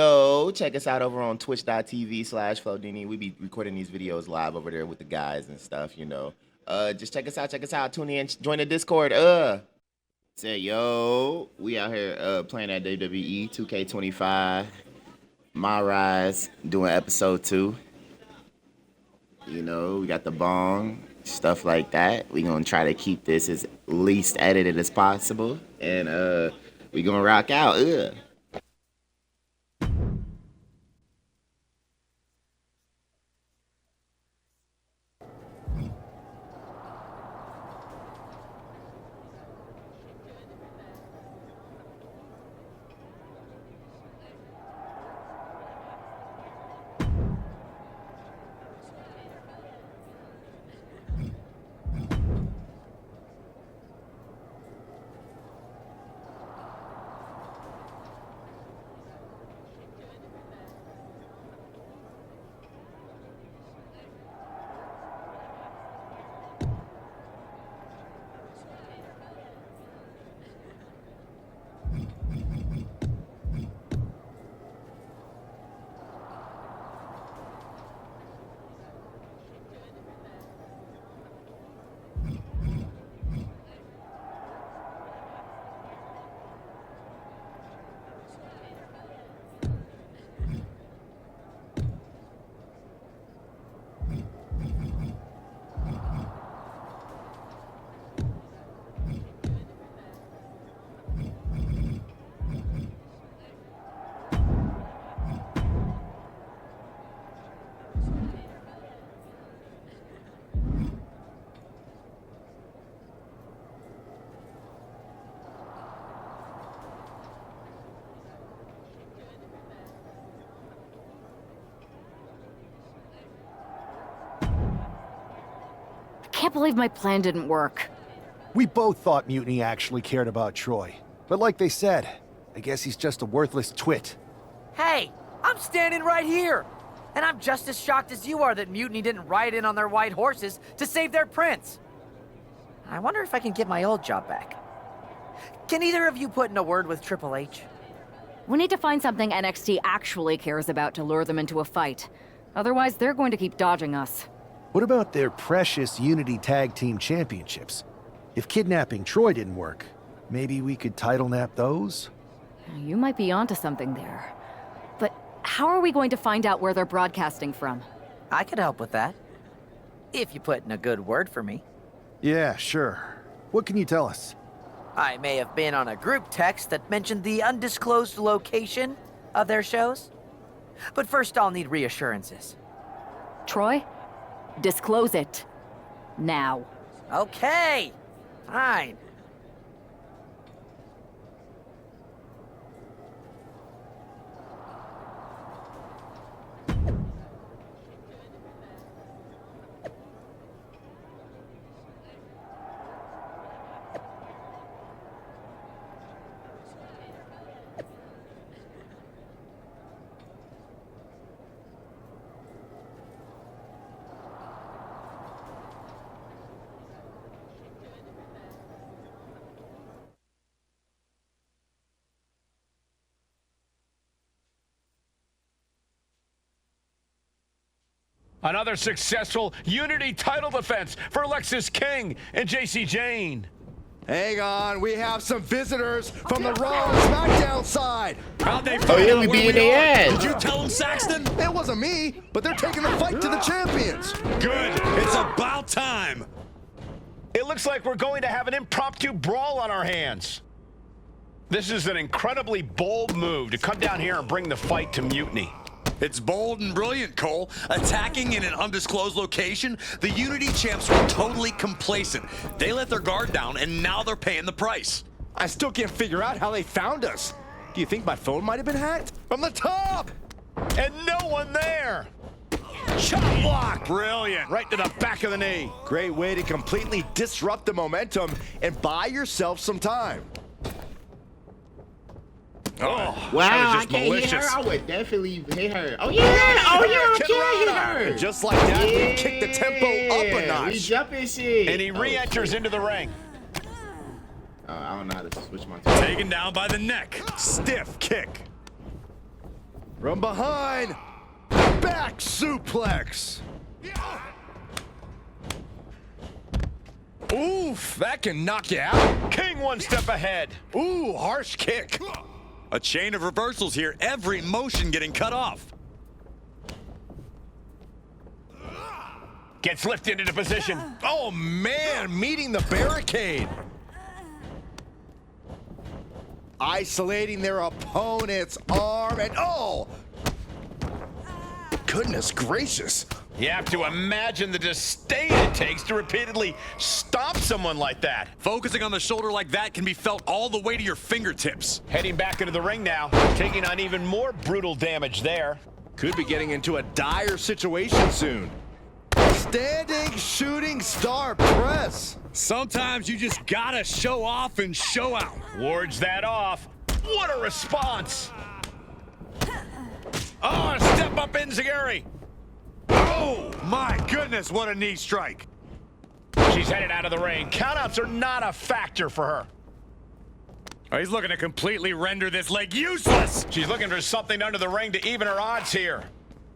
Yo, check us out over on twitch.tv/Flodini. We be recording these videos live over there with the guys and stuff, you know. Just check us out, tune in, join the Discord. Say yo, we out here playing at WWE 2K25. MyRise doing episode 2. You know, we got the bong, stuff like that. We gonna try to keep this as least edited as possible. And we gonna rock out. I can't believe my plan didn't work. We both thought Mutiny actually cared about Troy. But like they said, I guess he's just a worthless twit. Hey, I'm standing right here! And I'm just as shocked as you are that Mutiny didn't ride in on their white horses to save their prince. I wonder if I can get my old job back. Can either of you put in a word with Triple H? We need to find something NXT actually cares about to lure them into a fight. Otherwise, they're going to keep dodging us. What about their precious Unity Tag Team Championships? If kidnapping Troy didn't work, maybe we could title nap those? You might be onto something there. But how are we going to find out where they're broadcasting from? I could help with that. If you put in a good word for me. Yeah, sure. What can you tell us? I may have been on a group text that mentioned the undisclosed location of their shows. But first I'll need reassurances. Troy? Disclose it. Now. Okay, fine. Another successful Unity title defense for Lexis King and JC Jane. Hang on, we have some visitors from the Raw and SmackDown side. How'd they Oh yeah, we beat their ass. Did you tell them, Saxton? It wasn't me, but they're taking the fight to the champions. Good. It's about time. It looks like we're going to have an impromptu brawl on our hands. This is an incredibly bold move to come down here and bring the fight to Mutiny. It's bold and brilliant, Cole. Attacking in an undisclosed location, the Unity champs were totally complacent. They let their guard down, and now they're paying the price. I still can't figure out how they found us. Do you think my phone might have been hacked? From the top! And no one there. Chop block. Brilliant. Right to the back of the knee. Great way to completely disrupt the momentum and buy yourself some time. Oh, Wow, I that was just can't malicious. hit her. I would definitely hit her. Oh yeah, I can't hit her. And just like that, we kick the tempo up a We notch. jumping shit. And he re-enters into the ring. I don't know how to switch my. Taken down by the neck. Stiff kick. From behind, back suplex. Oof, that can knock you out. King one step ahead. Ooh, harsh kick. A chain of reversals here, every motion getting cut off. Gets lifted into position. Oh man, meeting the barricade. Isolating their opponent's arm and oh! Goodness gracious. You have to imagine the disdain it takes to repeatedly stop someone like that. Focusing on the shoulder like that can be felt all the way to your fingertips. Heading back into the ring now, taking on even more brutal damage there. Could be getting into a dire situation soon. Standing shooting star press. Sometimes you just gotta show off and show out. Wards that off. What a response. Oh, a step up enziguri. Oh, my goodness, what a knee strike. She's headed out of the ring. Countouts are not a factor for her. Oh, he's looking to completely render this leg useless. She's looking for something under the ring to even her odds here.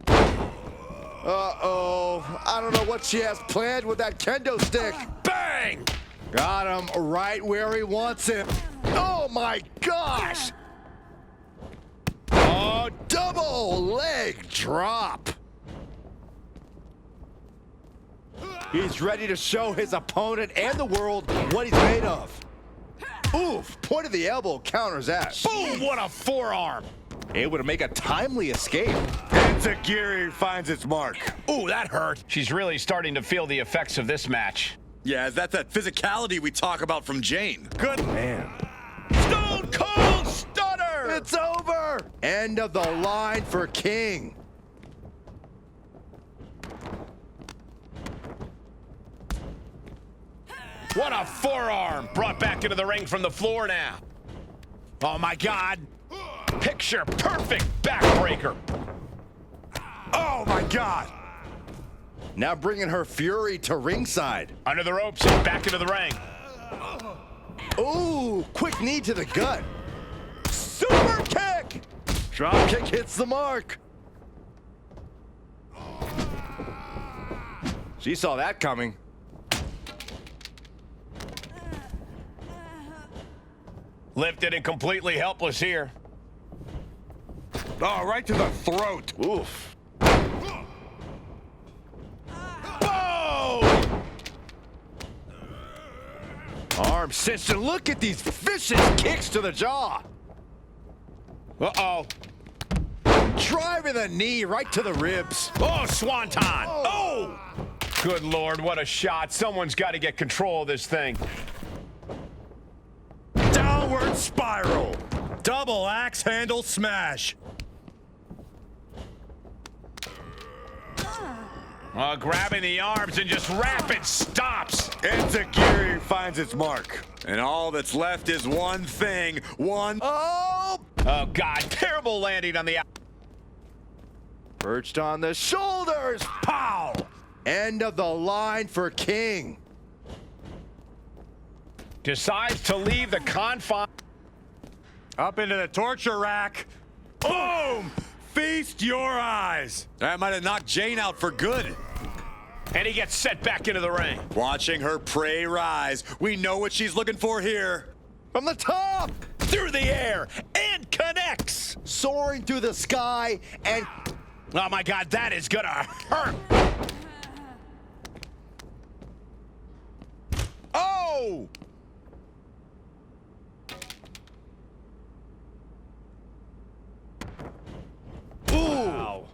Uh-oh. I don't know what she has planned with that kendo stick. Bang! Got him right where he wants him. Oh my gosh! Oh, double leg drop. He's ready to show his opponent and the world what he's made of. Oof, point of the elbow counters that. Boom, what a forearm. Able to make a timely escape. Enziguri finds its mark. Ooh, that hurt. She's really starting to feel the effects of this match. Yeah, that's that physicality we talk about from Jane. Good man. Stone Cold Stunner! It's over! End of the line for King. What a forearm! Brought back into the ring from the floor now. Oh my God! Picture perfect backbreaker. Oh my God! Now bringing her fury to ringside. Under the ropes and back into the ring. Ooh, quick knee to the gut. Super kick! Drop kick hits the mark. She saw that coming. Lifted and completely helpless here. Oh, right to the throat. Oof. Boom! Arm cinched, and look at these vicious kicks to the jaw. Uh-oh. Driving the knee right to the ribs. Oh, swanton. Oh! Good Lord, what a shot. Someone's got to get control of this thing. Downward spiral. Double axe handle smash. Grabbing the arms and just rapid stops. Enziguri finds its mark. And all that's left is one thing. Oh! Oh, God. Terrible landing on the... Perched on the shoulders. Pow! End of the line for King. Decides to leave the confine. Up into the torture rack. Boom! Feast your eyes. That might have knocked Jane out for good. And he gets set back into the ring. Watching her prey rise. We know what she's looking for here. From the top! Through the air and connects. Soaring through the sky and... Oh, my God, that is gonna hurt. Oh! Ooh.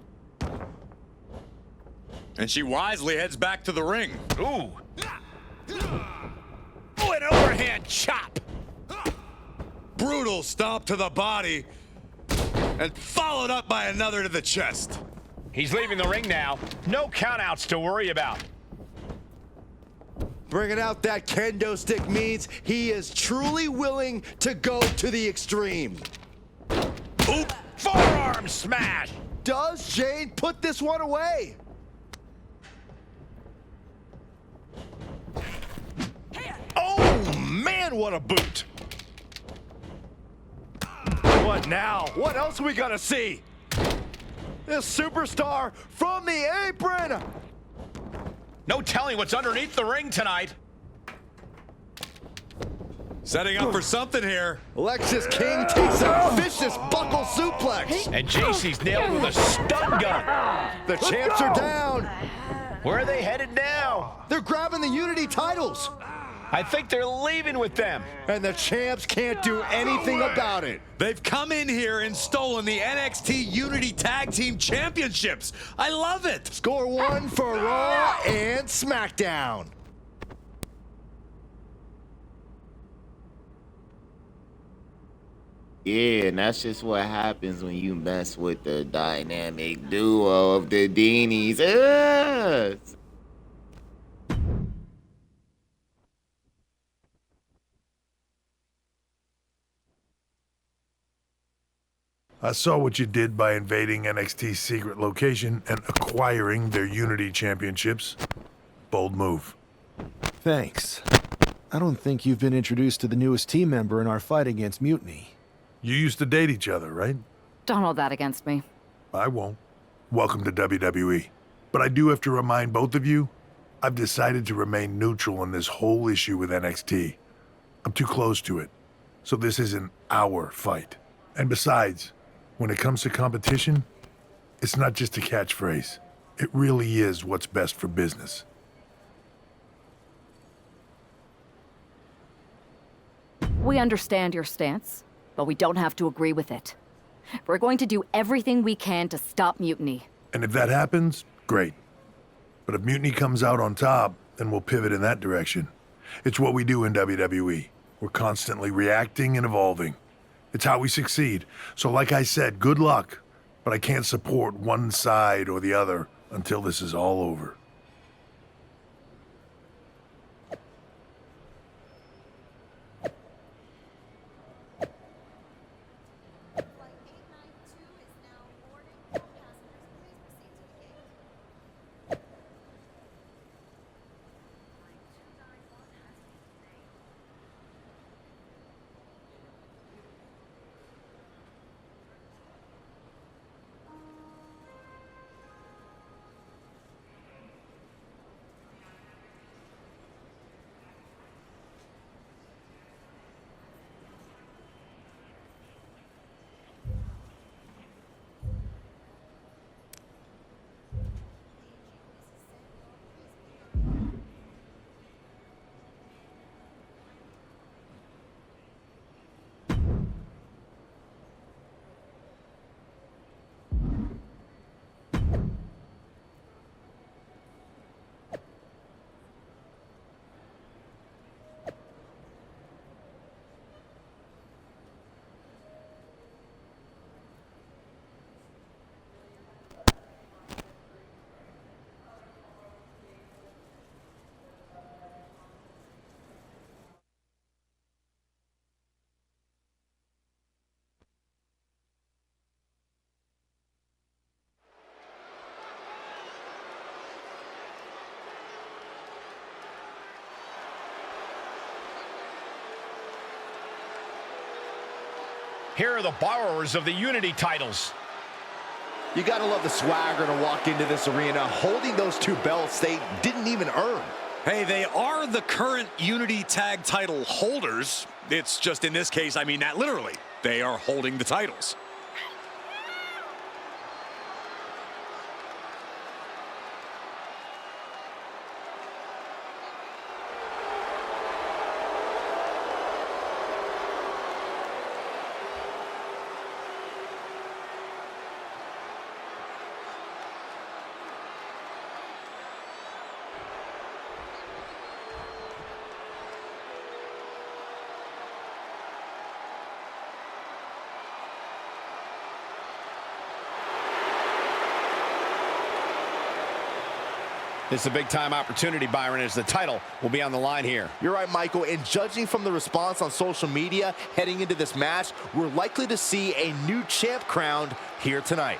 And she wisely heads back to the ring. Ooh. Oh, an overhand chop. Brutal stomp to the body. And followed up by another to the chest. He's leaving the ring now. No countouts to worry about. Bringing out that kendo stick means he is truly willing to go to the extreme. Oop! Forearm smash! Does Jane put this one away? Oh, man, what a boot! What now? What else are we gonna see? This superstar from the apron. No telling what's underneath the ring tonight. Setting up for something here. Alexis King takes a vicious buckle suplex. And JC's nailed with a stun gun. The champs are down. Where are they headed now? They're grabbing the Unity titles. I think they're leaving with them. And the champs can't do anything about it. They've come in here and stolen the NXT Unity Tag Team Championships. I love it. Score one for Raw and SmackDown. Yeah, and that's just what happens when you mess with the dynamic duo of the Deanies. Ugh. I saw what you did by invading NXT's secret location and acquiring their Unity championships. Bold move. Thanks. I don't think you've been introduced to the newest team member in our fight against Mutiny. You used to date each other, right? Don't hold that against me. I won't. Welcome to WWE. But I do have to remind both of you, I've decided to remain neutral in this whole issue with NXT. I'm too close to it. So this isn't our fight. And besides, when it comes to competition, it's not just a catchphrase. It really is what's best for business. We understand your stance, but we don't have to agree with it. We're going to do everything we can to stop Mutiny. And if that happens, great. But if Mutiny comes out on top, then we'll pivot in that direction. It's what we do in WWE. We're constantly reacting and evolving. It's how we succeed. So like I said, good luck. But I can't support one side or the other until this is all over. Here are the borrowers of the Unity titles. You gotta love the swagger to walk into this arena holding those two belts they didn't even earn. Hey, they are the current Unity Tag title holders. It's just in this case, I mean that literally. They are holding the titles. This is a big-time opportunity, Byron, as the title will be on the line here. You're right, Michael, and judging from the response on social media heading into this match, we're likely to see a new champ crowned here tonight.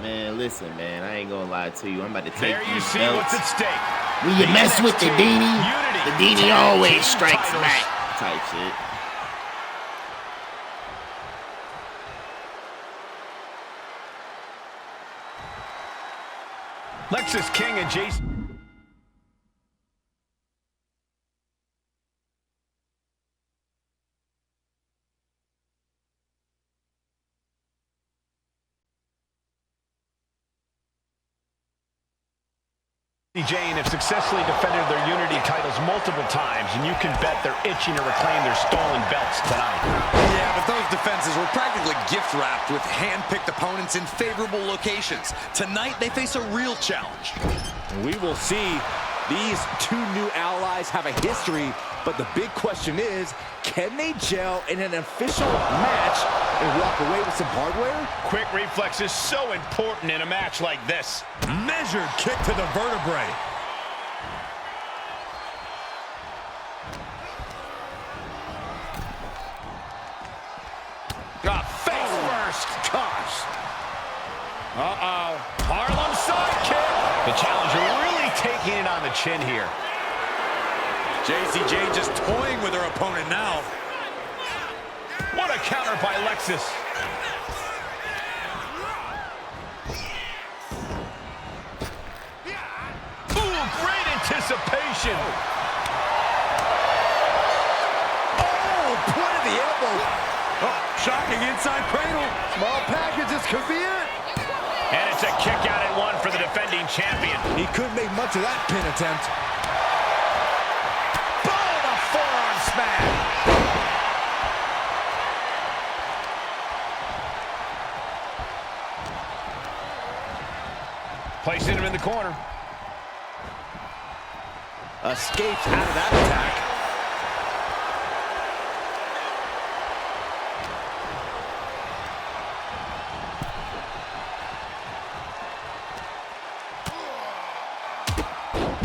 Man, listen, man, I ain't gonna lie to you. I'm about to take There you these see belts. what's at stake. When you mess with the Dini, Unity the Dini Tag always Team strikes titles. back. Type shit. Lexus King and Jason. Jane have successfully defended their Unity titles multiple times, and you can bet they're itching to reclaim their stolen belts tonight. Yeah, but those defenses were practically gift-wrapped with hand-picked opponents in favorable locations. Tonight, they face a real challenge. We will see. These two new allies have a history, but the big question is, can they gel in an official match and walk away with some hardware? Quick reflex is so important in a match like this. Measured kick to the vertebrae. Face first. Gosh. Uh-oh. Harlem sidekick. The challenger really taking it on the chin here. JC Jane just toying with her opponent now. What a counter by Lexus. Ooh, great anticipation. Oh, point of the elbow. Oh, shocking inside cradle. Small packages could be it. And it's a kick out at one for the defending champion. He couldn't make much of that pin attempt. Boom, a forearm smash. Placing him in the corner. Escapes out of that attack.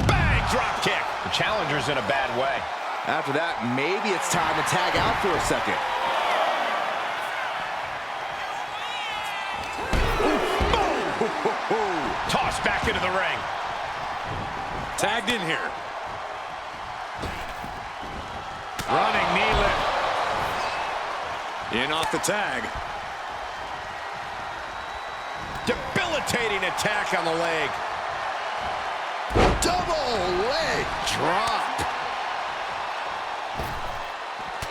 Bang, drop kick. The challenger's in a bad way. After that, maybe it's time to tag out for a second. Tossed back into the ring. Tagged in here. Running knee lift. In off the tag. Debilitating attack on the leg. Double leg drop.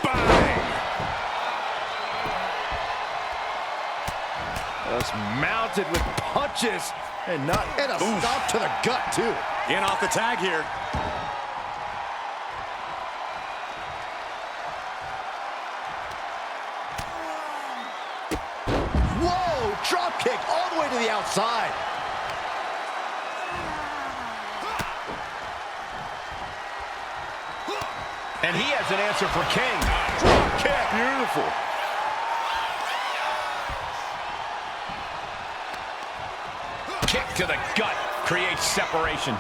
Bang! Just mounted with punches and a stop to the gut too. In off the tag here. Whoa, drop kick all the way to the outside. And he has an answer for King. Drop kick. Beautiful. Kick to the gut creates separation.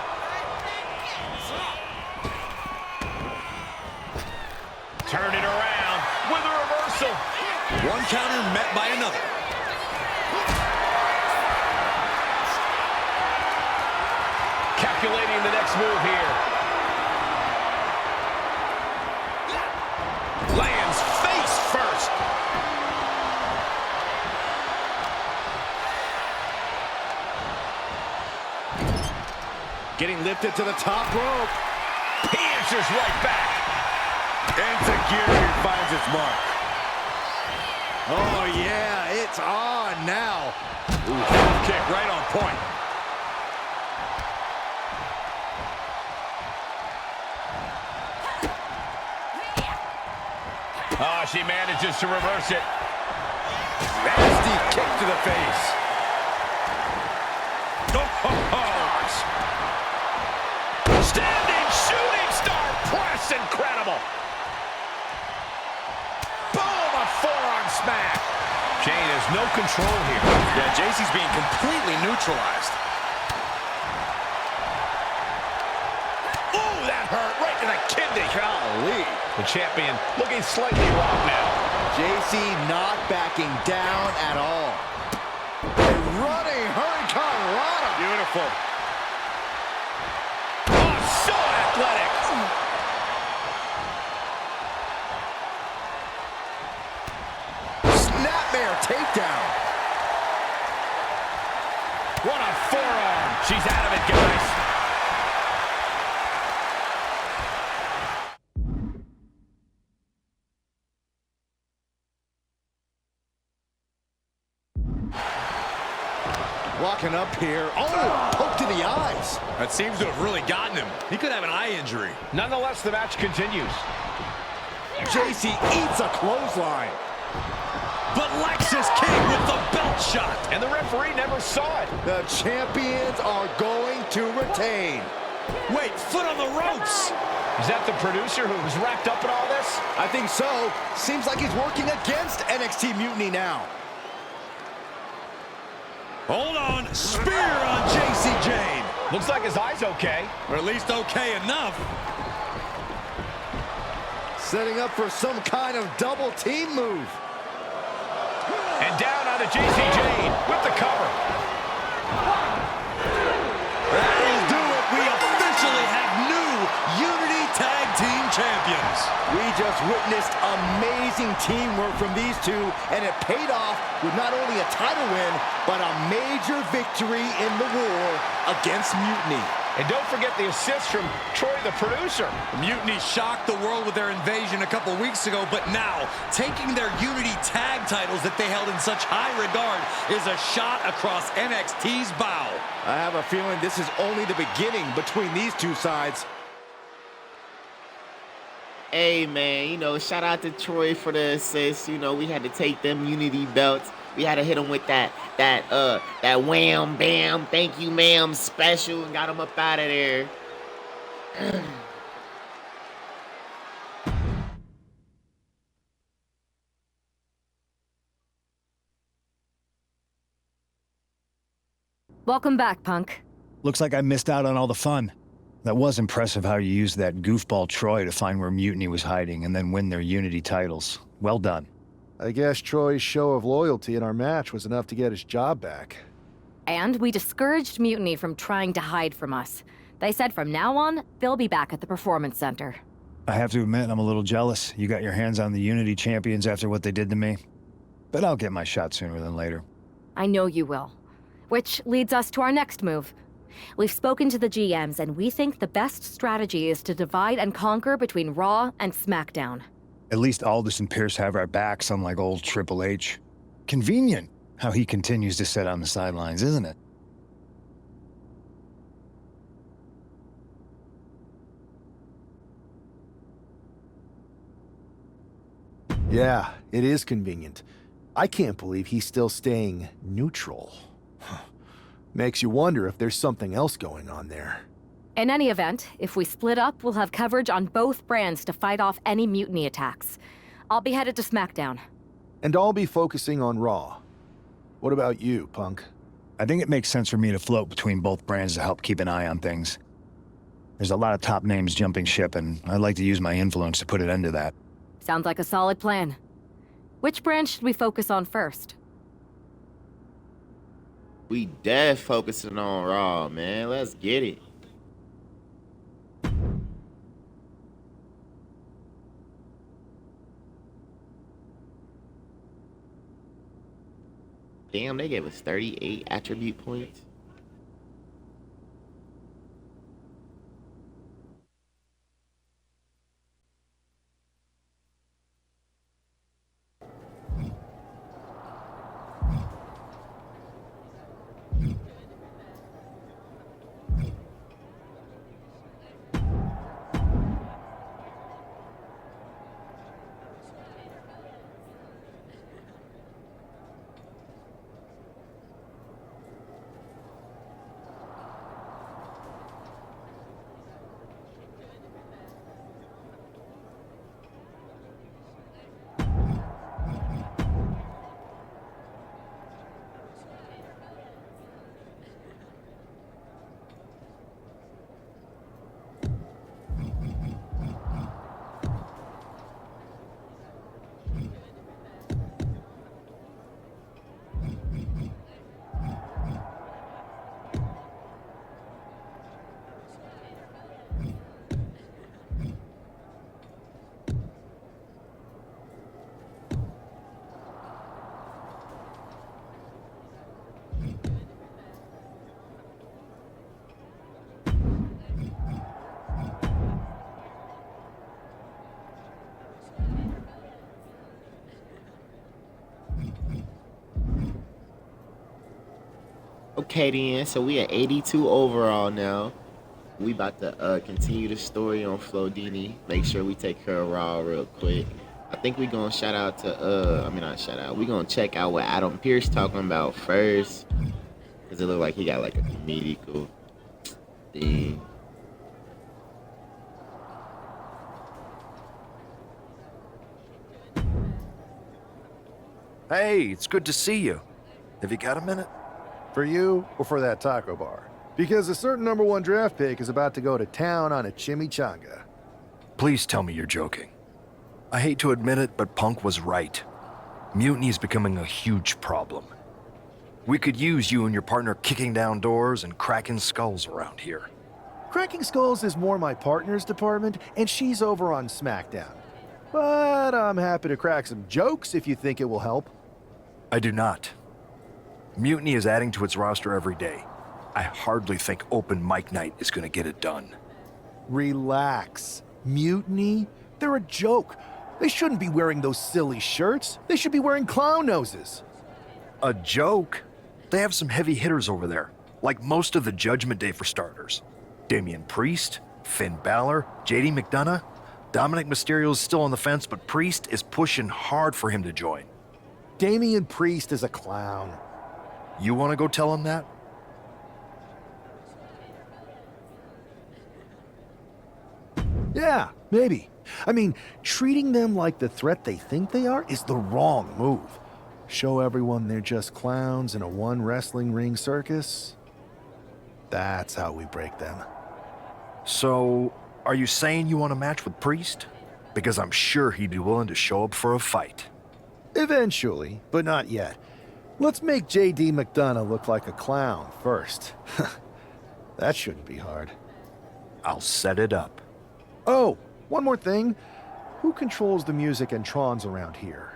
Turn it around with a reversal. One counter met by another. Calculating the next move here. Lands face first. Getting lifted to the top rope. He answers right back. Insecurity finds its mark. Oh yeah, it's on now. Ooh, kick right on point. Oh, she manages to reverse it. Nasty kick to the face. Standing shooting star press, incredible. Boom, a forearm smack. Jane has no control here. Yeah, JC's being completely neutralized. Ooh, that hurt right to the kidney. Golly. The champion looking slightly rocked now. JC not backing down at all. A running hurricane. What a forearm. She's out of it, guys. Walking up here. Oh, poked in the eyes. That seems to have really gotten him. He could have an eye injury. Nonetheless, the match continues. JC eats a clothesline. But Lex is king with the belt shot. And the referee never saw it. The champions are going to retain. Wait, foot on the ropes. Is that the producer who was wrapped up in all this? I think so. Seems like he's working against NXT Mutiny now. Hold on. Spear on JC Jane. Looks like his eye's okay. Or at least okay enough. Setting up for some kind of double team move. And down onto JC Jane with the cover. That'll do it. We officially have new Unity Tag Team Champions. We just witnessed amazing teamwork from these two, and it paid off with not only a title win, but a major victory in the war against Mutiny. And don't forget the assist from Troy, the producer. Mutiny shocked the world with their invasion a couple weeks ago, but now, taking their Unity tag titles that they held in such high regard is a shot across NXT's bow. I have a feeling this is only the beginning between these two sides. Hey, man, you know, shout out to Troy for the assist. You know, we had to take them Unity belts. We had to hit him with that wham, bam, thank you, ma'am special and got him up out of there. Welcome back, Punk. Looks like I missed out on all the fun. That was impressive how you used that goofball Troy to find where Mutiny was hiding and then win their Unity titles. Well done. I guess Troy's show of loyalty in our match was enough to get his job back. And we discouraged Mutiny from trying to hide from us. They said from now on, they'll be back at the Performance Center. I have to admit, I'm a little jealous. You got your hands on the Unity champions after what they did to me. But I'll get my shot sooner than later. I know you will. Which leads us to our next move. We've spoken to the GMs, and we think the best strategy is to divide and conquer between Raw and SmackDown. At least Aldous and Pierce have our backs, unlike old Triple H. Convenient how he continues to sit on the sidelines, isn't it? Yeah, it is convenient. I can't believe he's still staying neutral. Makes you wonder if there's something else going on there. In any event, if we split up, we'll have coverage on both brands to fight off any Mutiny attacks. I'll be headed to SmackDown. And I'll be focusing on Raw. What about you, Punk? I think it makes sense for me to float between both brands to help keep an eye on things. There's a lot of top names jumping ship, and I'd like to use my influence to put an end to that. Sounds like a solid plan. Which brand should we focus on first? We dead focusing on Raw, man. Let's get it. Damn, they gave us 38 attribute points. Okay then, so we at 82 overall now. We about to continue the story on Flodini. Make sure we take care of Raw real quick. I think we gonna shout out to I mean not shout out. We gonna check out what Adam Pearce talking about first. Cause it look like he got like a comedical thing. Hey, it's good to see you. Have you got a minute? For you or for that taco bar? Because a certain #1 draft pick is about to go to town on a chimichanga. Please tell me you're joking. I hate to admit it, but Punk was right. Mutiny is becoming a huge problem. We could use you and your partner kicking down doors and cracking skulls around here. Cracking skulls is more my partner's department, and she's over on SmackDown. But I'm happy to crack some jokes if you think it will help. I do not. Mutiny is adding to its roster every day. I hardly think open mic night is going to get it done. Relax. Mutiny? They're a joke. They shouldn't be wearing those silly shirts. They should be wearing clown noses. A joke? They have some heavy hitters over there, like most of the Judgment Day for starters. Damian Priest, Finn Balor, JD McDonough. Dominic Mysterio's still on the fence, but Priest is pushing hard for him to join. Damian Priest is a clown. You want to go tell him that? Yeah, maybe. I mean, treating them like the threat they think they are is the wrong move. Show everyone they're just clowns in a one wrestling ring circus. That's how we break them. So, are you saying you want a match with Priest? Because I'm sure he'd be willing to show up for a fight. Eventually, but not yet. Let's make JD McDonough look like a clown first. That shouldn't be hard. I'll set it up. Oh, one more thing. Who controls the music and trons around here?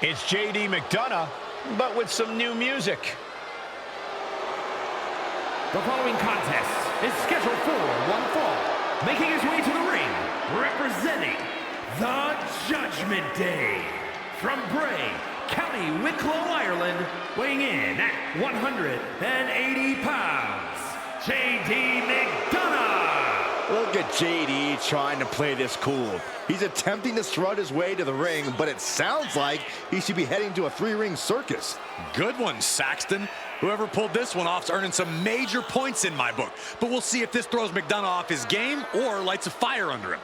It's JD McDonough, but with some new music. The following contest is scheduled for one fall. Making his way to the ring, representing the Judgment Day. From Bray, County Wicklow, Ireland, weighing in at 180 pounds, JD McDonough. Look at JD trying to play this cool. He's attempting to strut his way to the ring, but it sounds like he should be heading to a three-ring circus. Good one, Saxton. Whoever pulled this one off's earning some major points in my book. But we'll see if this throws McDonough off his game or lights a fire under him.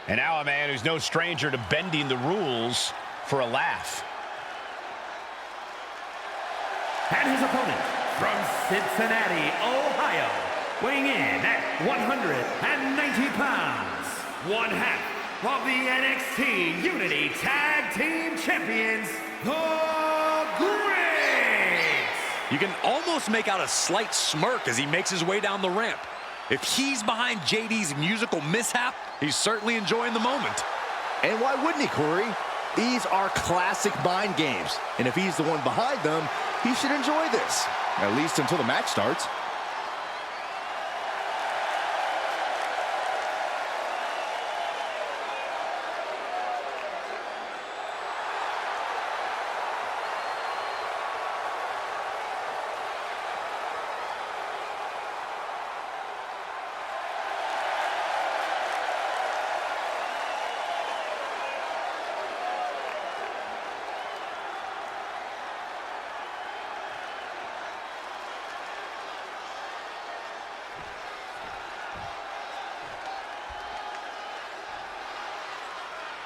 And now a man who's no stranger to bending the rules for a laugh. And his opponent from Cincinnati, Ohio, weighing in at 190 pounds, one half of the NXT Unity Tag Team Champions, the Greats. You can almost make out a slight smirk as he makes his way down the ramp. If he's behind JD's musical mishap, he's certainly enjoying the moment. And why wouldn't he, Corey? These are classic mind games. And if he's the one behind them, he should enjoy this. At least until the match starts.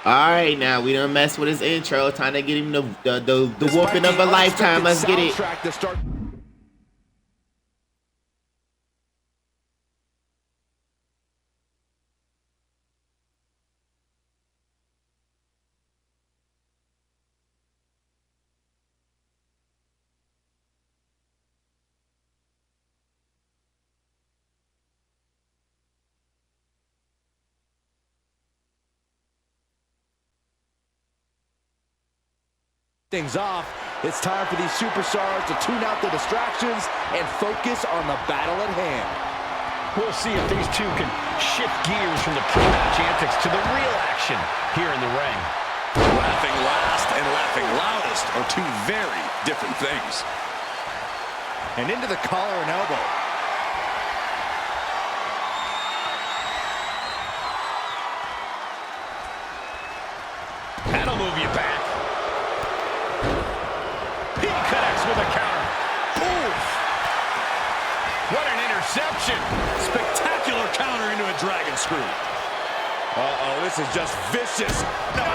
All right, now we done mess with his intro. Time to get him the whooping of a lifetime. Let's get it. Things off, it's time for these superstars to tune out the distractions and focus on the battle at hand. We'll see if these two can shift gears from the pre-match antics to the real action here in the ring. Laughing last and laughing loudest are two very different things. And into the collar and elbow. That'll move you back. He connects with a counter. Oof. What an interception. Spectacular counter into a dragon screw. Uh-oh, this is just vicious. No,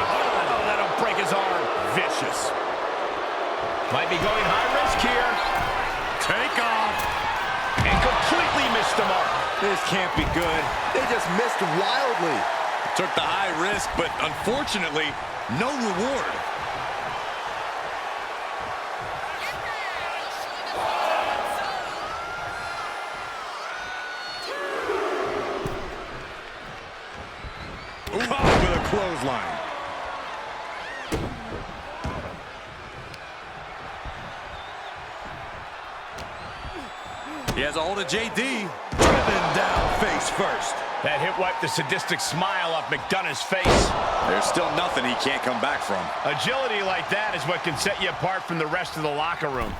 that'll break his arm. Vicious. Might be going high risk here. Take off. And completely missed the mark. This can't be good. They just missed wildly. Took the high risk, but unfortunately, no reward. Caught with a clothesline. He has a hold of JD. Driven down face first. That hit wiped the sadistic smile off McDonough's face. There's still nothing he can't come back from. Agility like that is what can set you apart from the rest of the locker room.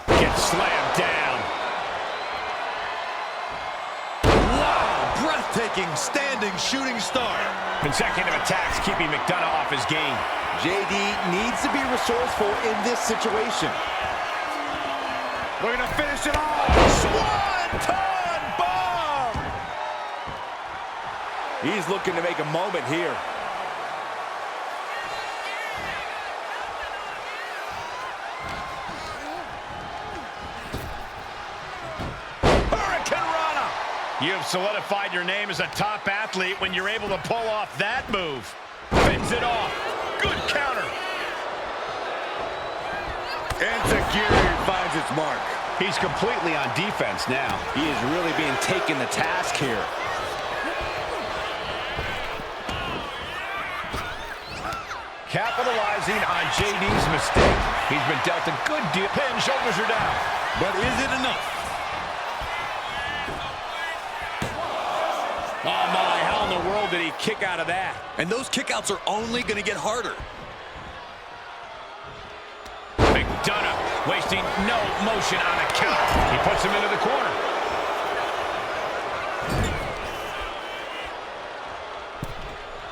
Gets slammed down. Breathtaking standing shooting star. Consecutive attacks keeping McDonough off his game. JD needs to be resourceful in this situation. We're going to finish it off. Swanton bomb. He's looking to make a moment here. You've solidified your name as a top athlete when you're able to pull off that move. Fends it off. Good counter. Enziguri finds its mark. He's completely on defense now. He is really being taken to task here. Capitalizing on JD's mistake. He's been dealt a good deal. Pin, shoulders are down. But is it enough? Oh, my, how in the world did he kick out of that? And those kickouts are only going to get harder. McDonough wasting no motion on a count. He puts him into the corner.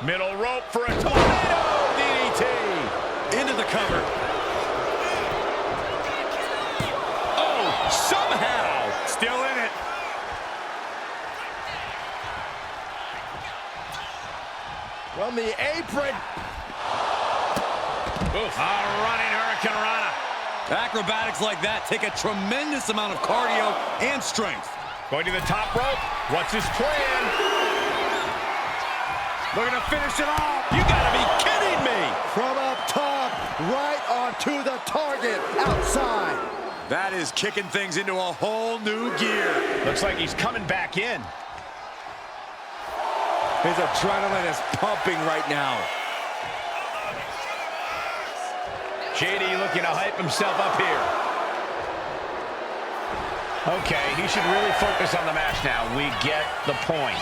Middle rope for a tornado DDT. Into the cover. Oh, somehow. Still in it. From the apron. Oof. A running Hurricane Rana. Acrobatics like that take a tremendous amount of cardio and strength. Going to the top rope. What's his plan? Looking to finish it off. You gotta be kidding me. From up top, right onto the target, outside. That is kicking things into a whole new gear. Looks like he's coming back in. His adrenaline is pumping right now. JD looking to hype himself up here. Okay, he should really focus on the match now. We get the point.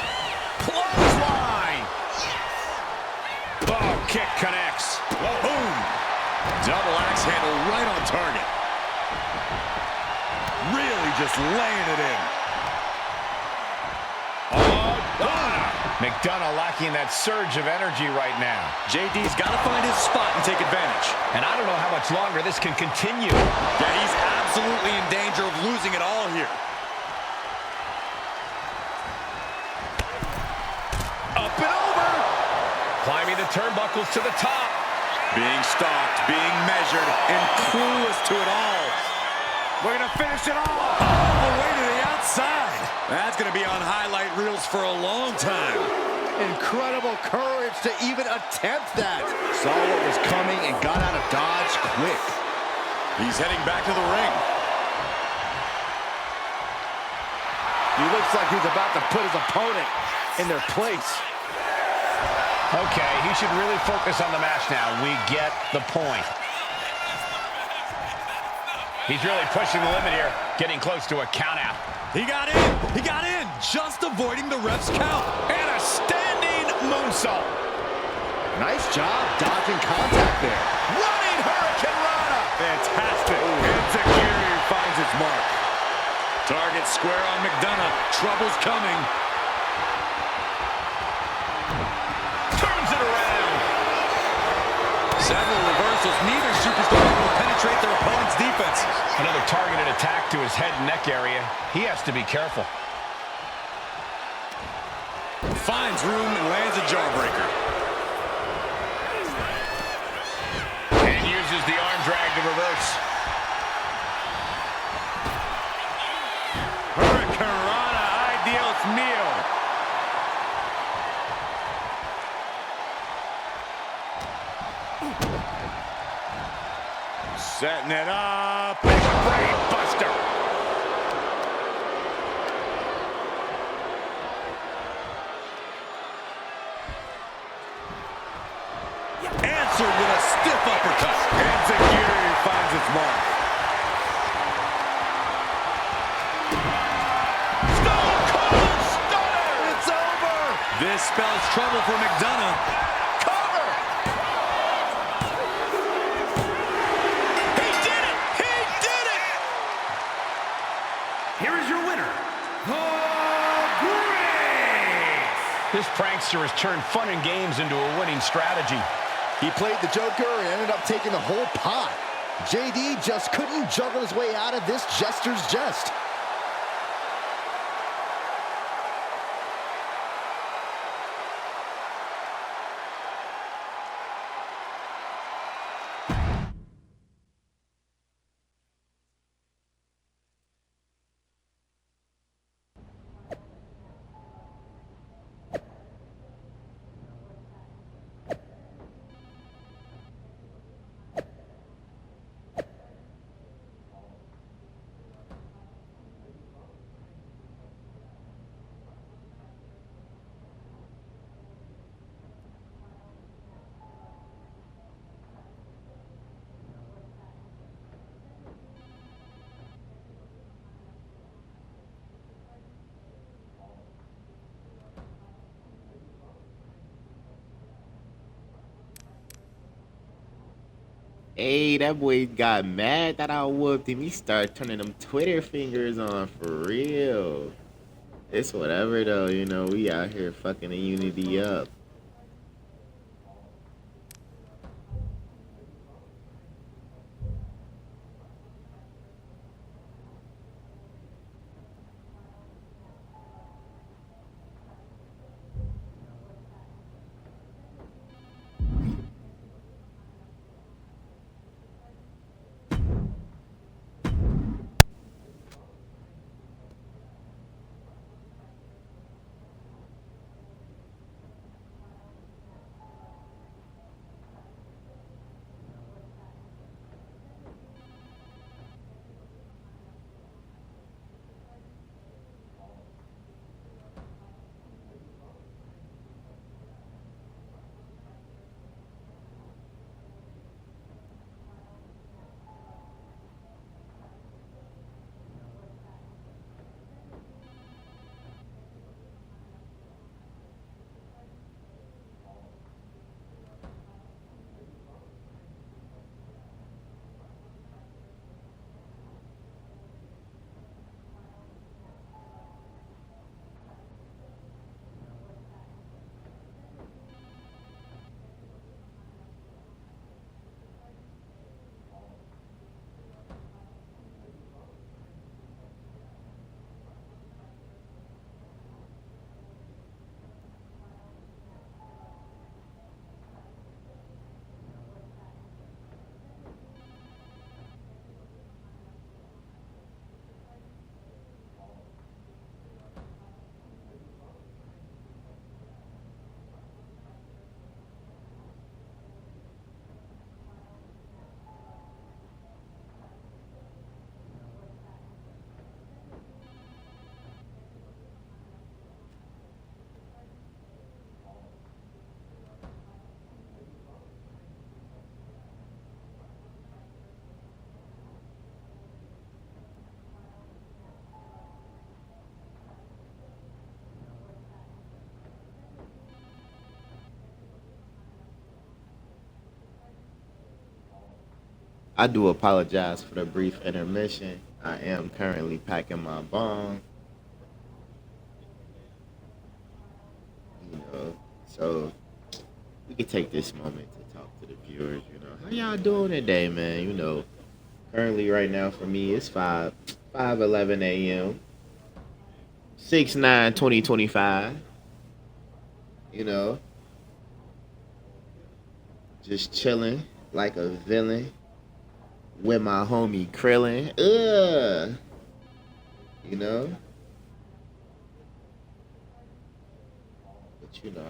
Clothesline! Oh, kick connects. Boom! Double axe handle right on target. Really just laying it in. Oh, McDonough lacking that surge of energy right now. JD's got to find his spot and take advantage. And I don't know how much longer this can continue. Yeah, he's absolutely in danger of losing it all here. Up and over. Climbing the turnbuckles to the top. Being stalked, being measured, and clueless to it all. We're going to finish it off. All the way to the outside. That's going to be on highlight reels for a long time. Incredible courage to even attempt that. Saw what was coming and got out of dodge quick. He's heading back to the ring. He looks like he's about to put his opponent in their place. Okay, he should really focus on the match now. We get the point. He's really pushing the limit here, getting close to a count out. He got in. He got in. Just avoiding the ref's count. And a standing moonsault. Nice job dodging contact there. Running Hurricane Rana. Fantastic. Insecurity finds its mark. Target square on McDonough. Trouble's coming. Turns it around. Several reversals. Neither superstar will penetrate their opponent's defense. Another targeted attack to his head and neck area. He has to be careful. Finds room and lands a jawbreaker. And uses the arm drag to reverse. Hurricane Rana, ideal meal. Setting it up. Big brain buster. Answered with a stiff uppercut. And security finds its mark. Stone Cold Stunner. It's over. This spells trouble for McDonough. Cover. He did it. He did it. Here is your winner, the Grace. This prankster has turned fun and games into a winning strategy. He played the Joker and ended up taking the whole pot. JD just couldn't juggle his way out of this jester's jest. Hey, that boy got mad that I whooped him. He started turning them Twitter fingers on for real. It's whatever though, you know, we out here fucking the unity up. I do apologize for the brief intermission. I am currently packing my bong. You know, so we can take this moment to talk to the viewers. You know, how y'all doing today, man? You know, currently right now for me it's 5:11 a.m. 6/9/2025. You know, just chilling like a villain with my homie Krillin. You know, but you know,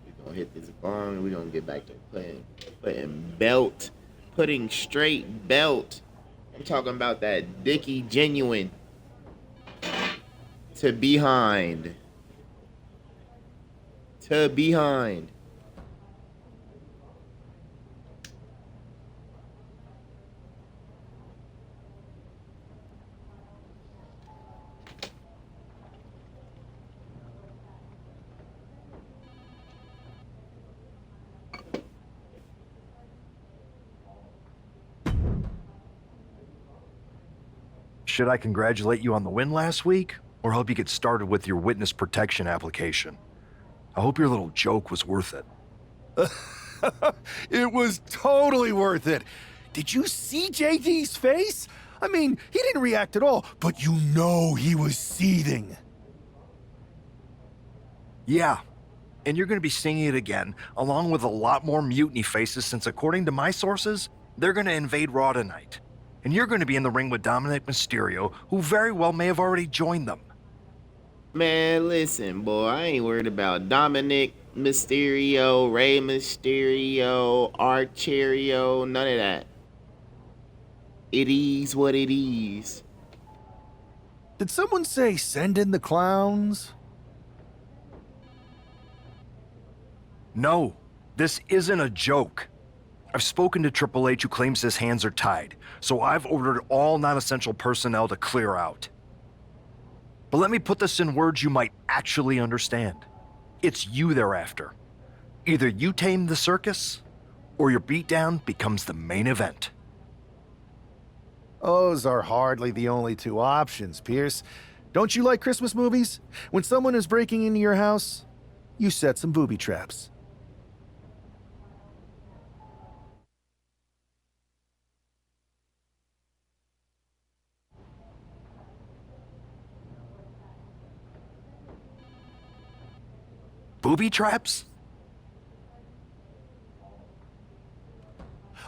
we gonna hit this bong and we gonna get back to putting straight belt. I'm talking about that Dickie genuine to behind. To behind. Should I congratulate you on the win last week, or help you get started with your witness protection application? I hope your little joke was worth it. It was totally worth it. Did you see JD's face? I mean, he didn't react at all, but you know he was seething. Yeah, and you're going to be seeing it again, along with a lot more Mutiny faces, since according to my sources, they're going to invade Raw tonight. And you're going to be in the ring with Dominic Mysterio, who very well may have already joined them. Man, listen, boy, I ain't worried about Dominic Mysterio, Rey Mysterio, Archerio, none of that. It is what it is. Did someone say send in the clowns? No, this isn't a joke. I've spoken to Triple H, who claims his hands are tied, so I've ordered all non-essential personnel to clear out. But let me put this in words you might actually understand. It's you they're after. Either you tame the circus, or your beatdown becomes the main event. Those are hardly the only two options, Pierce. Don't you like Christmas movies? When someone is breaking into your house, you set some booby traps. Booby traps?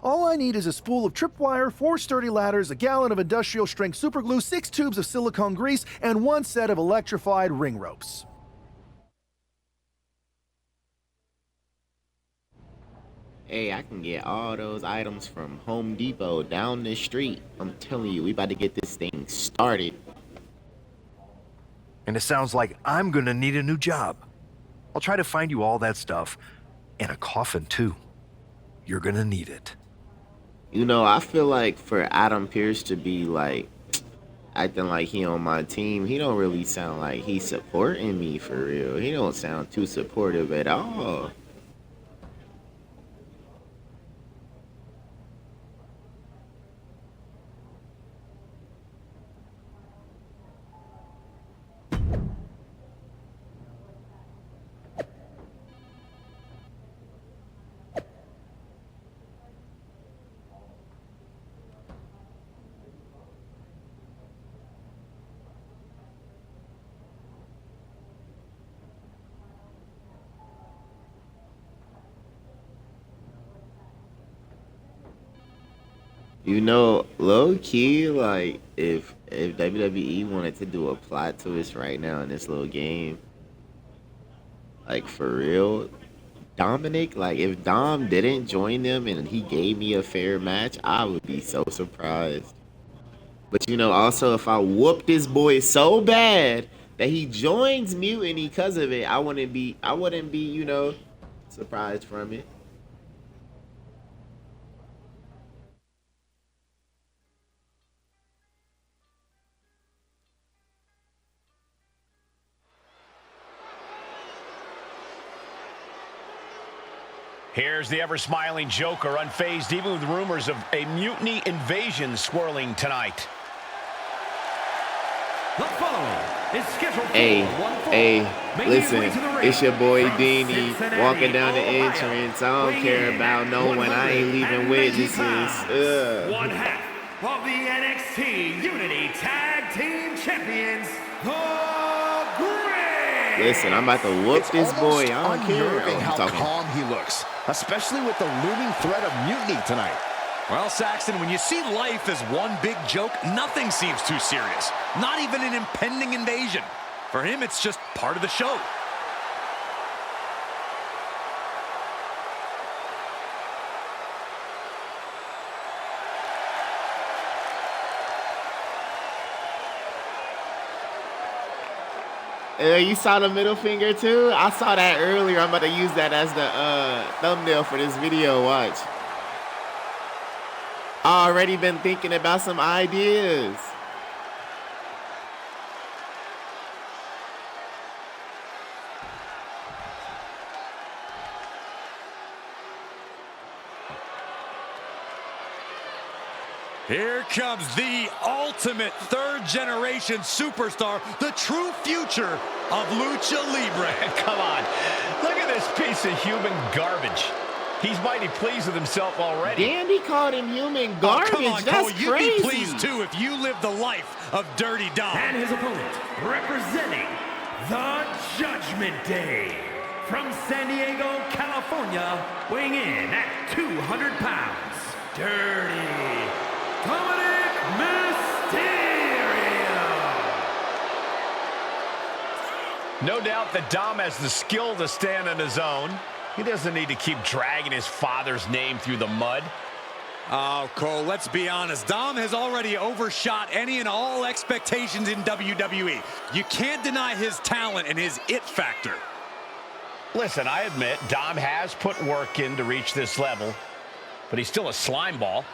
All I need is a spool of tripwire, 4 sturdy ladders, a gallon of industrial-strength superglue, 6 tubes of silicone grease, and 1 set of electrified ring ropes. Hey, I can get all those items from Home Depot down the street. I'm telling you, we about to get this thing started. And it sounds like I'm gonna need a new job. I'll try to find you all that stuff, and a coffin too. You're gonna need it. You know, I feel like for Adam Pearce to be like acting like he on my team, he don't really sound like he's supporting me for real. He don't sound too supportive at all. You know, low key, like if WWE wanted to do a plot twist right now in this little game, like for real, Dominic, like if Dom didn't join them and he gave me a fair match, I would be so surprised. But you know, also if I whoop this boy so bad that he joins Mutiny because of it, I wouldn't be, you know, surprised from it. Here's the ever-smiling Joker, unfazed even with rumors of a mutiny invasion swirling tonight. The following is scheduled for one fall. Hey, Making his way listen, to the ring it's your boy from Deanie Cincinnati, walking down the Ohio. entrance. I don't Weighing care in about no one. I ain't leaving 190 witnesses. pounds, one half of the NXT Unity Tag Team Champions, the Great. Listen, I'm about to whoop It's this boy. I almost don't care. unnerving Oh, how talking. calm he looks, especially with the looming threat of mutiny tonight. Well, Saxton, when you see life as one big joke, nothing seems too serious. Not even an impending invasion. For him, it's just part of the show. You saw the middle finger too? I saw that earlier. I'm about to use that as the thumbnail for this video. Watch. I already been thinking about some ideas. Here comes the ultimate third-generation superstar, the true future of Lucha Libre. Come on, look at this piece of human garbage. He's mighty pleased with himself already. Damn, he called him human garbage. Come on, That's Cole, crazy. you'd be pleased too if you lived the life of Dirty Dom. And his opponent, representing the Judgment Day, from San Diego, California, weighing in at 200 pounds, Dirty Dominic Mysterio. No doubt that Dom has the skill to stand on his own. He doesn't need to keep dragging his father's name through the mud. Oh, Cole, let's be honest. Dom has already overshot any and all expectations in WWE. You can't deny his talent and his it factor. Listen, I admit Dom has put work in to reach this level, but he's still a slime ball.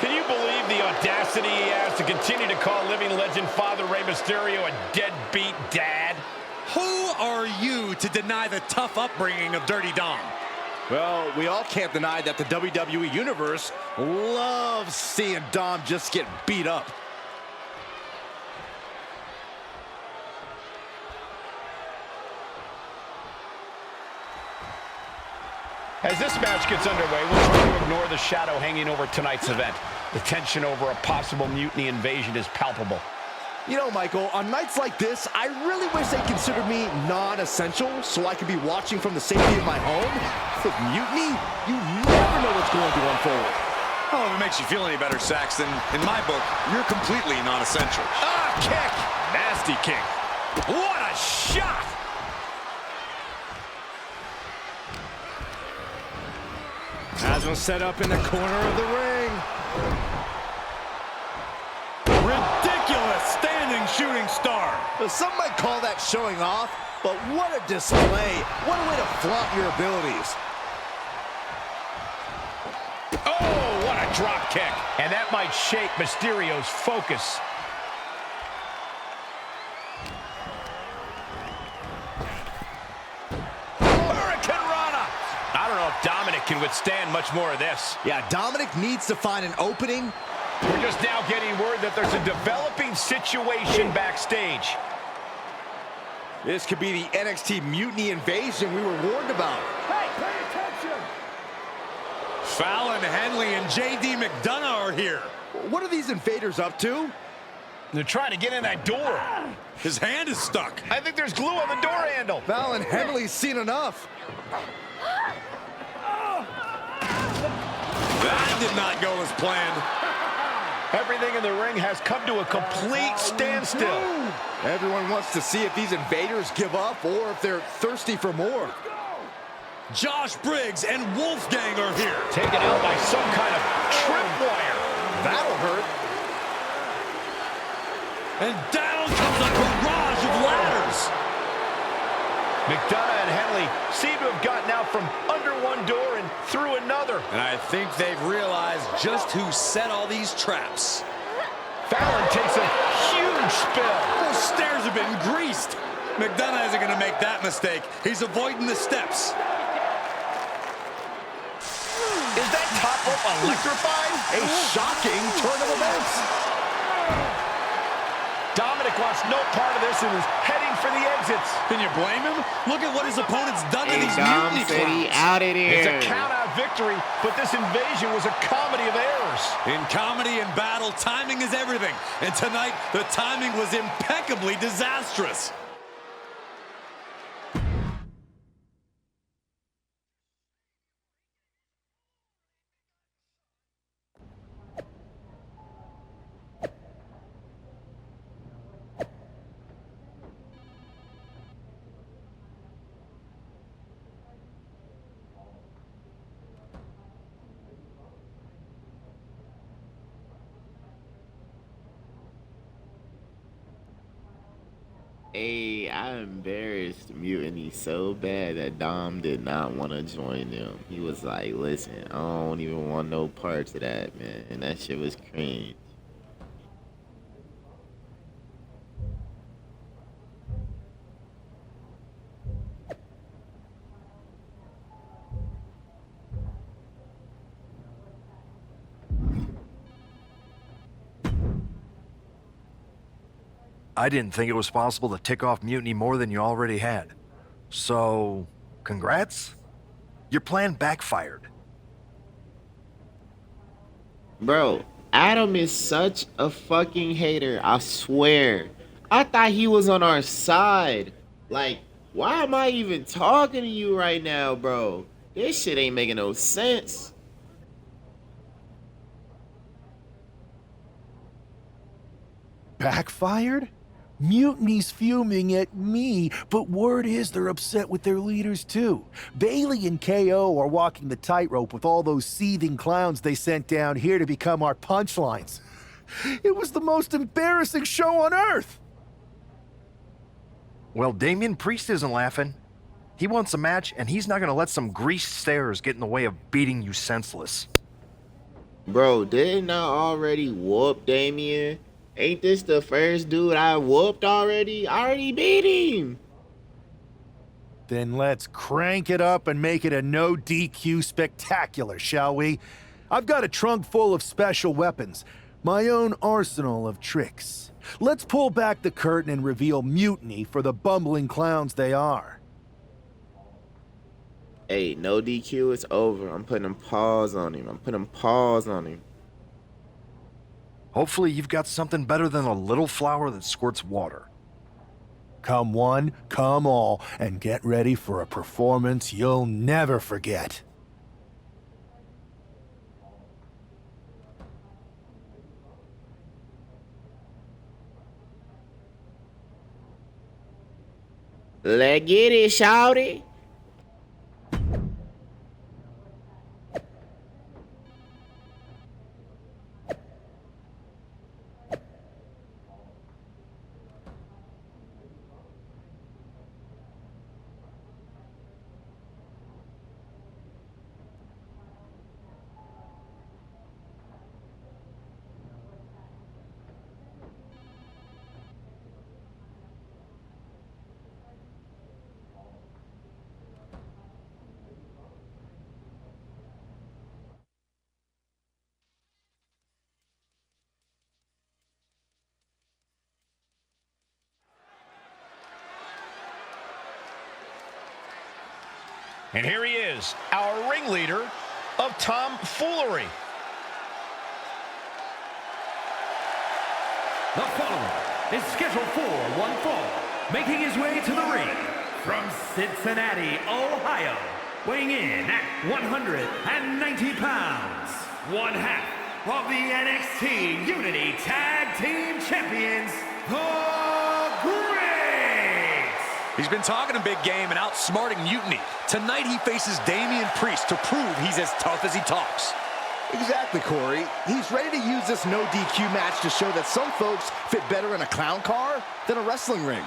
Can you believe the audacity he has to continue to call living legend Father Rey Mysterio a deadbeat dad? Who are you to deny the tough upbringing of Dirty Dom? Well, we all can't deny that the WWE Universe loves seeing Dom just get beat up. As this match gets underway, we'll try to ignore the shadow hanging over tonight's event. The tension over a possible mutiny invasion is palpable. You know, Michael, on nights like this, I really wish they considered me non-essential so I could be watching from the safety of my home. With mutiny, you never know what's going to unfold. Oh, if it makes you feel any better, Saxton, in my book, you're completely non-essential. Ah, kick! Nasty kick. What a shot! Has him set up in the corner of the ring. Ridiculous standing shooting star. Some might call that showing off, but what a display. What a way to flaunt your abilities. Oh, what a drop kick. And that might shake Mysterio's focus. I don't know if Dominic can withstand much more of this. Yeah, Dominic needs to find an opening. We're just now getting word that there's a developing situation backstage. This could be the NXT Mutiny invasion we were warned about. Hey, pay attention! Fallon Henley and JD McDonough are here. What are these invaders up to? They're trying to get in that door. His hand is stuck. I think there's glue on the door handle. Fallon Henley's seen enough. That did not go as planned. Everything in the ring has come to a complete standstill. Everyone wants to see if these invaders give up or if they're thirsty for more. Josh Briggs and Wolfgang are here. Taken out by some kind of tripwire. That'll hurt. And down comes a barrage of ladders. McDonough and Henley seem to have gotten out from under one door and through another. And I think they've realized just who set all these traps. Fallon takes a huge spill. Those stairs have been greased. McDonough isn't going to make that mistake. He's avoiding the steps. Is that top rope electrified? A shocking turn of events. Dominic wants no part of this and is heading for the exits. Can you blame him? Look at what his opponent's done to Hey, these Dom mutiny said he clowns. out of It's here. a count-out victory, but this invasion was a comedy of errors. In comedy and battle, timing is everything. And tonight, the timing was impeccably disastrous. Hey, I embarrassed Mutiny so bad that Dom did not want to join them. He was like, listen, I don't even want no parts of that, man. And that shit was cringe. I didn't think it was possible to tick off Mutiny more than you already had. So, congrats? Your plan backfired. Bro, Adam is such a fucking hater, I swear. I thought he was on our side. Like, why am I even talking to you right now, bro? This shit ain't making no sense. Backfired? Mutiny's fuming at me, but word is they're upset with their leaders too. Bailey and KO are walking the tightrope with all those seething clowns they sent down here to become our punchlines. It was the most embarrassing show on earth! Well, Damian Priest isn't laughing. He wants a match, and he's not gonna let some greased stairs get in the way of beating you senseless. Bro, didn't I already whoop Damien? Ain't this the first dude I whooped already? I already beat him. Then let's crank it up and make it a no DQ spectacular, shall we? I've got a trunk full of special weapons, my own arsenal of tricks. Let's pull back the curtain and reveal Mutiny for the bumbling clowns they are. Hey, no DQ, it's over. I'm putting a pause on him. Hopefully you've got something better than a little flower that squirts water. Come one, come all, and get ready for a performance you'll never forget. Let's get it, shawty. And here he is, our ringleader of tomfoolery. The following is scheduled for one fall, making his way to the ring from Cincinnati, Ohio, weighing in at 190 pounds, one half of the NXT Unity Tag Team Champions, The Greats. He's been talking a big game and outsmarting Mutiny. Tonight he faces Damian Priest to prove he's as tough as he talks. Exactly, Corey. He's ready to use this no DQ match to show that some folks fit better in a clown car than a wrestling ring.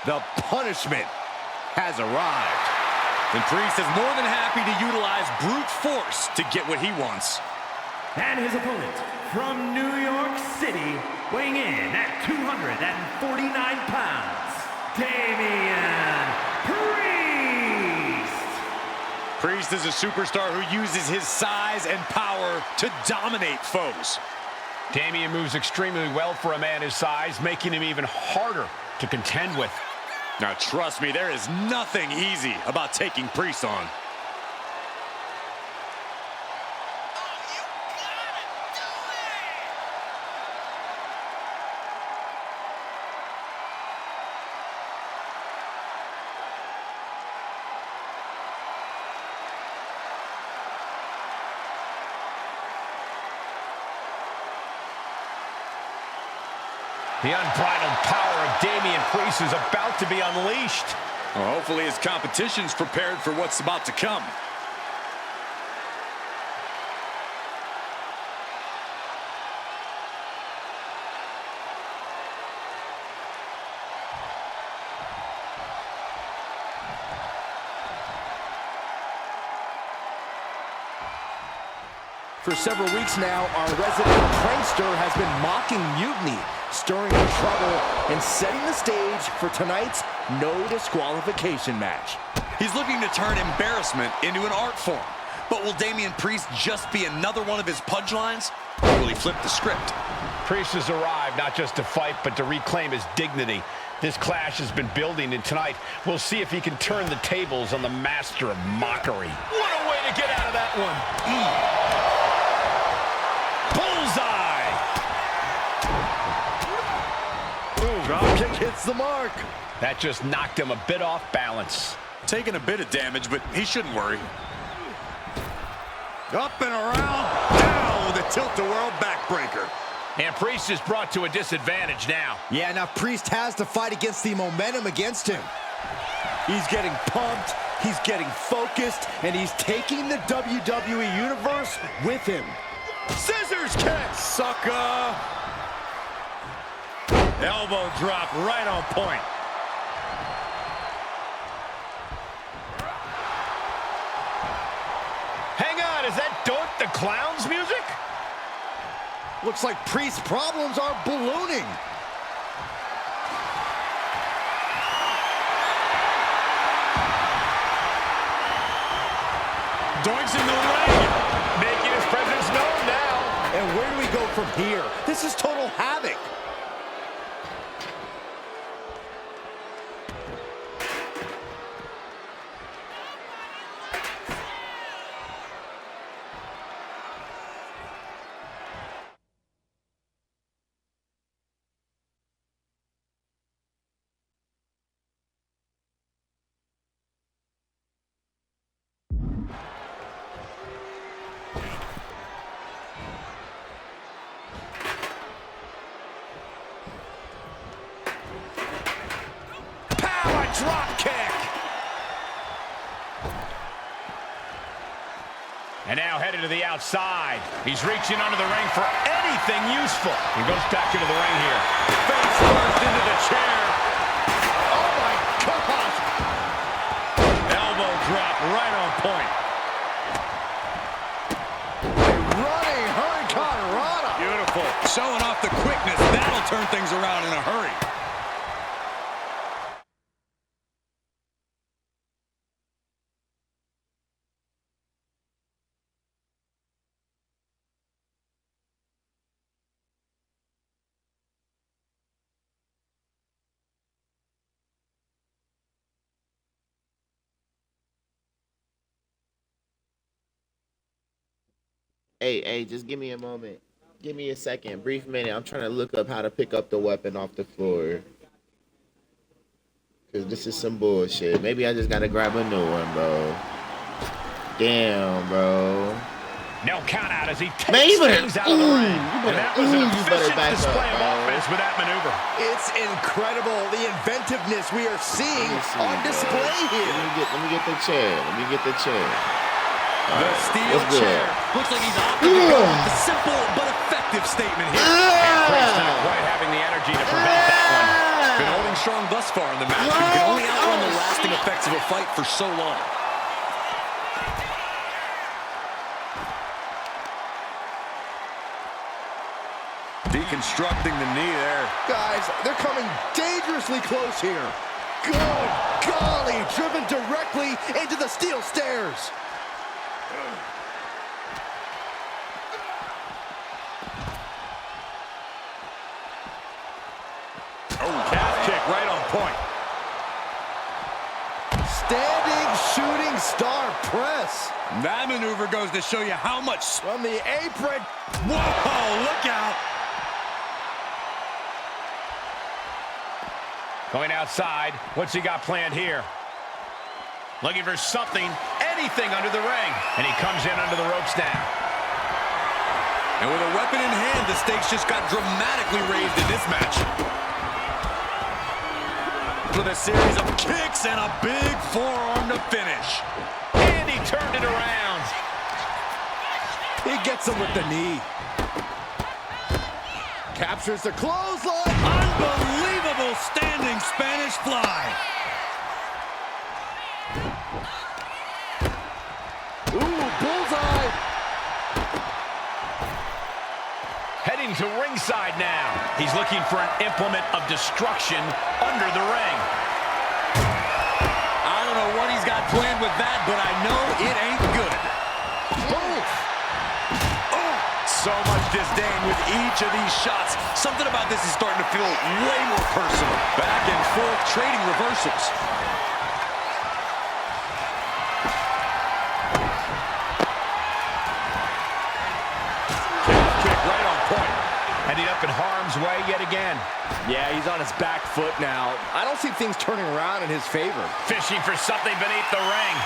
The punishment has arrived. And Priest is more than happy to utilize brute force to get what he wants. And his opponent from New York City, weighing in at 249 pounds, Damian Priest. Priest is a superstar who uses his size and power to dominate foes. Damian moves extremely well for a man his size, making him even harder to contend with. Now, trust me, there is nothing easy about taking Priest on. The unbridled power of Damian Priest is about to be unleashed. Well, hopefully his competition's prepared for what's about to come. For several weeks now, our resident prankster has been mocking Mutiny, stirring up trouble and setting the stage for tonight's no disqualification match. He's looking to turn embarrassment into an art form. But will Damian Priest just be another one of his punchlines? Or will he flip the script? Priest has arrived not just to fight, but to reclaim his dignity. This clash has been building, and tonight we'll see if he can turn the tables on the master of mockery. What a way to get out of that one. Bullseye! Dropkick hits the mark. That just knocked him a bit off balance. Taking a bit of damage, but he shouldn't worry. Up and around, down with a tilt-a-whirl backbreaker. And Priest is brought to a disadvantage now. Yeah, now Priest has to fight against the momentum against him. He's getting pumped, he's getting focused, and he's taking the WWE Universe with him. Scissors kick, sucker! Elbow drop right on point. Hang on, is that Doink the Clown's music? Looks like Priest's problems are ballooning. Doink's in the ring, making his presence known now. And where do we go from here? This is total havoc. Drop kick. And now headed to the outside. He's reaching under the ring for anything useful. He goes back into the ring here. Face first into the chair. Oh my gosh! Elbow drop right on point. Running Hurricane Rana. Beautiful. Showing off the quickness. That'll turn things around Hey, just give me a moment. Give me a second, brief minute. I'm trying to look up how to pick up the weapon off the floor. Cause this is some bullshit. Maybe I just gotta grab a new one, bro. Damn, bro. No count out as he takes Man, things out of the ring. And that was an you better efficient back display up, of bro. offense with that maneuver. It's incredible, the inventiveness we are seeing on display here. Let me get the chair. Let me get the chair. The steel what's good? chair. Looks like he's opting to go with the simple but effective statement here. And Priest not quite having the energy to prevent that one. Been holding strong thus far in the match. You can only outrun the lasting effects of a fight for so long. Deconstructing the knee there. Guys, they're coming dangerously close here. Good golly, driven directly into the steel stairs. Oh, calf kick right on point. Standing shooting star press. That maneuver goes to show you how much... From the apron. Whoa, look out. Going outside. What's he got planned here? Looking for something, anything under the ring. And he comes in under the ropes now. And with a weapon in hand, the stakes just got dramatically raised in this match. With a series of kicks and a big forearm to finish. And he turned it around. He gets him with the knee. Captures the clothesline. Unbelievable standing Spanish fly. Ooh, bullseye. Heading to ringside now. He's looking for an implement of destruction under the ring. I don't know what he's got planned with that, but I know it ain't good. Boom. Oh, so much disdain with each of these shots. Something about this is starting to feel way more personal. Back and forth, trading reversals. Calf kick right on point. Ending up in harm's way yet again. Yeah, he's on his back foot now. I don't see things turning around in his favor. Fishing for something beneath the ring.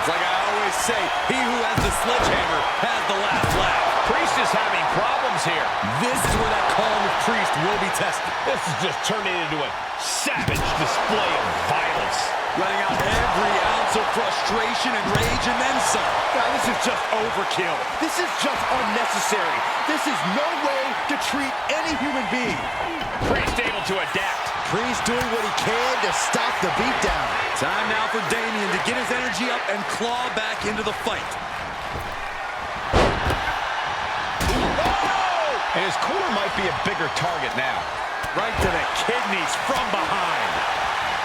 It's like I always say, he who has the sledgehammer has the last laugh. Priest is having problems here. This is where that calm of Priest will be tested. This is just turning into a savage display of violence. Letting out every ounce of frustration and rage and then some. Now, this is just overkill. This is just unnecessary. This is no way to treat any human being. Priest able to adapt. Priest doing what he can to stop the beatdown. Time now for Damian to get his energy up and claw back into the fight. And his corner might be a bigger target now. Right to the kidneys from behind.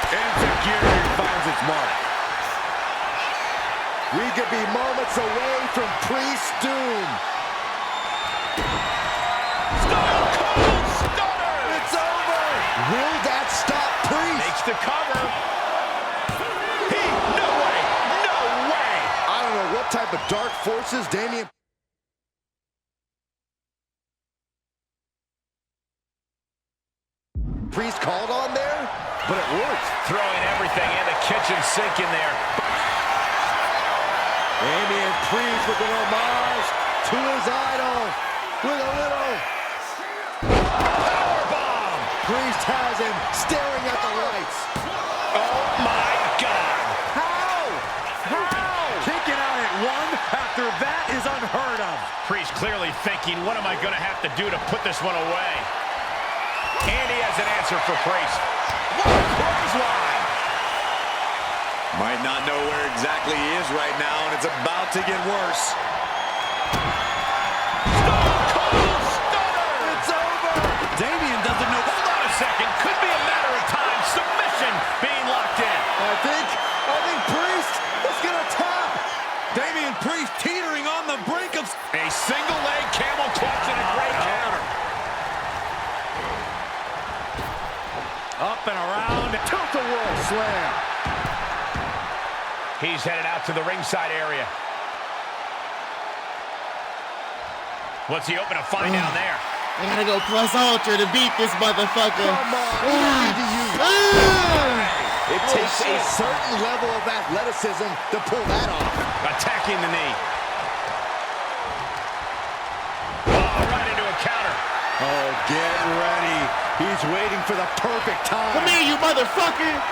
Insecurity finds its mark. We could be moments away from Priest's doom. Stone Cold Stunner! It's over. Will that stop Priest? Makes the cover. No way! No way! I don't know what type of dark forces Damian... Priest called on there, but it worked. Throwing everything in the kitchen sink in there. Damian Priest with an homage to his idol with a little Powerbomb! Priest has him staring at the lights. Oh my God! How? Kicking out at one after that is unheard of. Priest clearly thinking, what am I going to have to do to put this one away? And he has an answer for Priest. What a clothesline! Might not know where exactly he is right now, and it's about to get worse. Stone Cold Stunner! It's over. Damian doesn't know. Hold on a second. Could be a matter of time. Submission being locked in. I think Priest is gonna tap. Damian Priest teetering on the brink of... A single leg camel clutch and a great counter. Up and around. Tilt-a-whirl slam. He's headed out to the ringside area. What's he open to find down there? I gotta go plus ultra to beat this motherfucker. It takes a certain level of athleticism to pull that off. Attacking the knee. Oh, right into a counter. Oh, get ready. He's waiting for the perfect time. Come here, you motherfucker.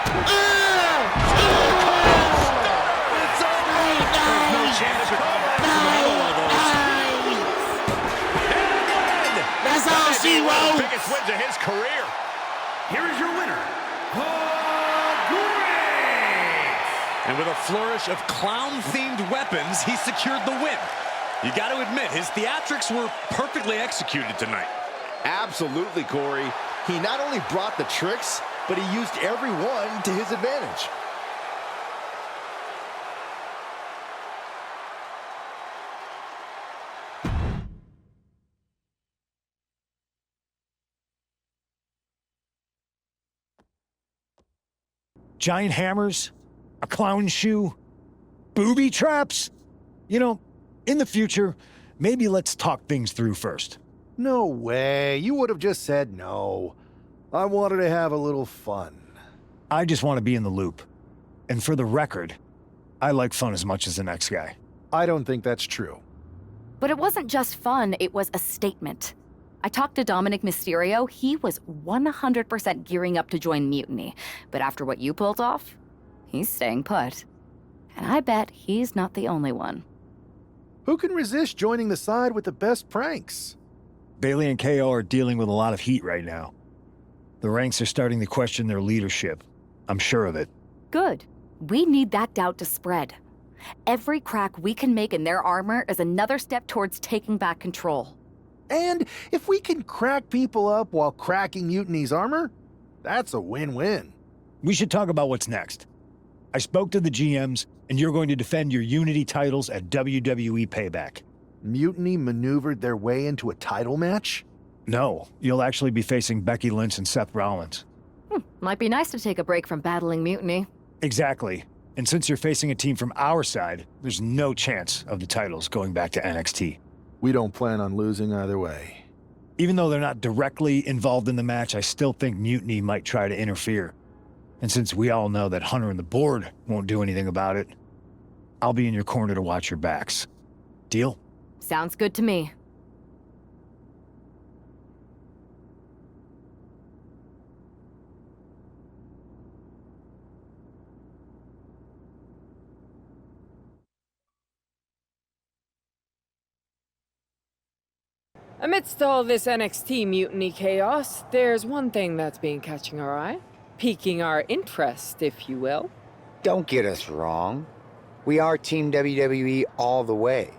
It's over. There's no chance for another one of those. That's all she wrote. Biggest wins of his career. Here is your winner, the Great. And with a flourish of clown-themed weapons, he secured the win. You got to admit, his theatrics were perfectly executed tonight. Absolutely, Corey. He not only brought the tricks, but he used every one to his advantage. Giant hammers, a clown shoe, booby traps. You know, in the future, maybe let's talk things through first. No way. You would have just said no. I wanted to have a little fun. I just want to be in the loop. And for the record, I like fun as much as the next guy. I don't think that's true. But it wasn't just fun, it was a statement. I talked to Dominic Mysterio. He was 100% gearing up to join Mutiny. But after what you pulled off, he's staying put. And I bet he's not the only one. Who can resist joining the side with the best pranks? Bailey and KO are dealing with a lot of heat right now. The ranks are starting to question their leadership. I'm sure of it. Good. We need that doubt to spread. Every crack we can make in their armor is another step towards taking back control. And if we can crack people up while cracking Mutiny's armor, that's a win-win. We should talk about what's next. I spoke to the GMs, and you're going to defend your Unity titles at WWE Payback. Mutiny maneuvered their way into a title match? No, you'll actually be facing Becky Lynch and Seth Rollins. Might be nice to take a break from battling Mutiny. Exactly. And since you're facing a team from our side, there's no chance of the titles going back to NXT. We don't plan on losing either way. Even though they're not directly involved in the match, I still think Mutiny might try to interfere. And since we all know that Hunter and the board won't do anything about it, I'll be in your corner to watch your backs. Deal? Sounds good to me. Amidst all this NXT mutiny chaos, there's one thing that's been catching our eye. Piquing our interest, if you will. Don't get us wrong. We are Team WWE all the way.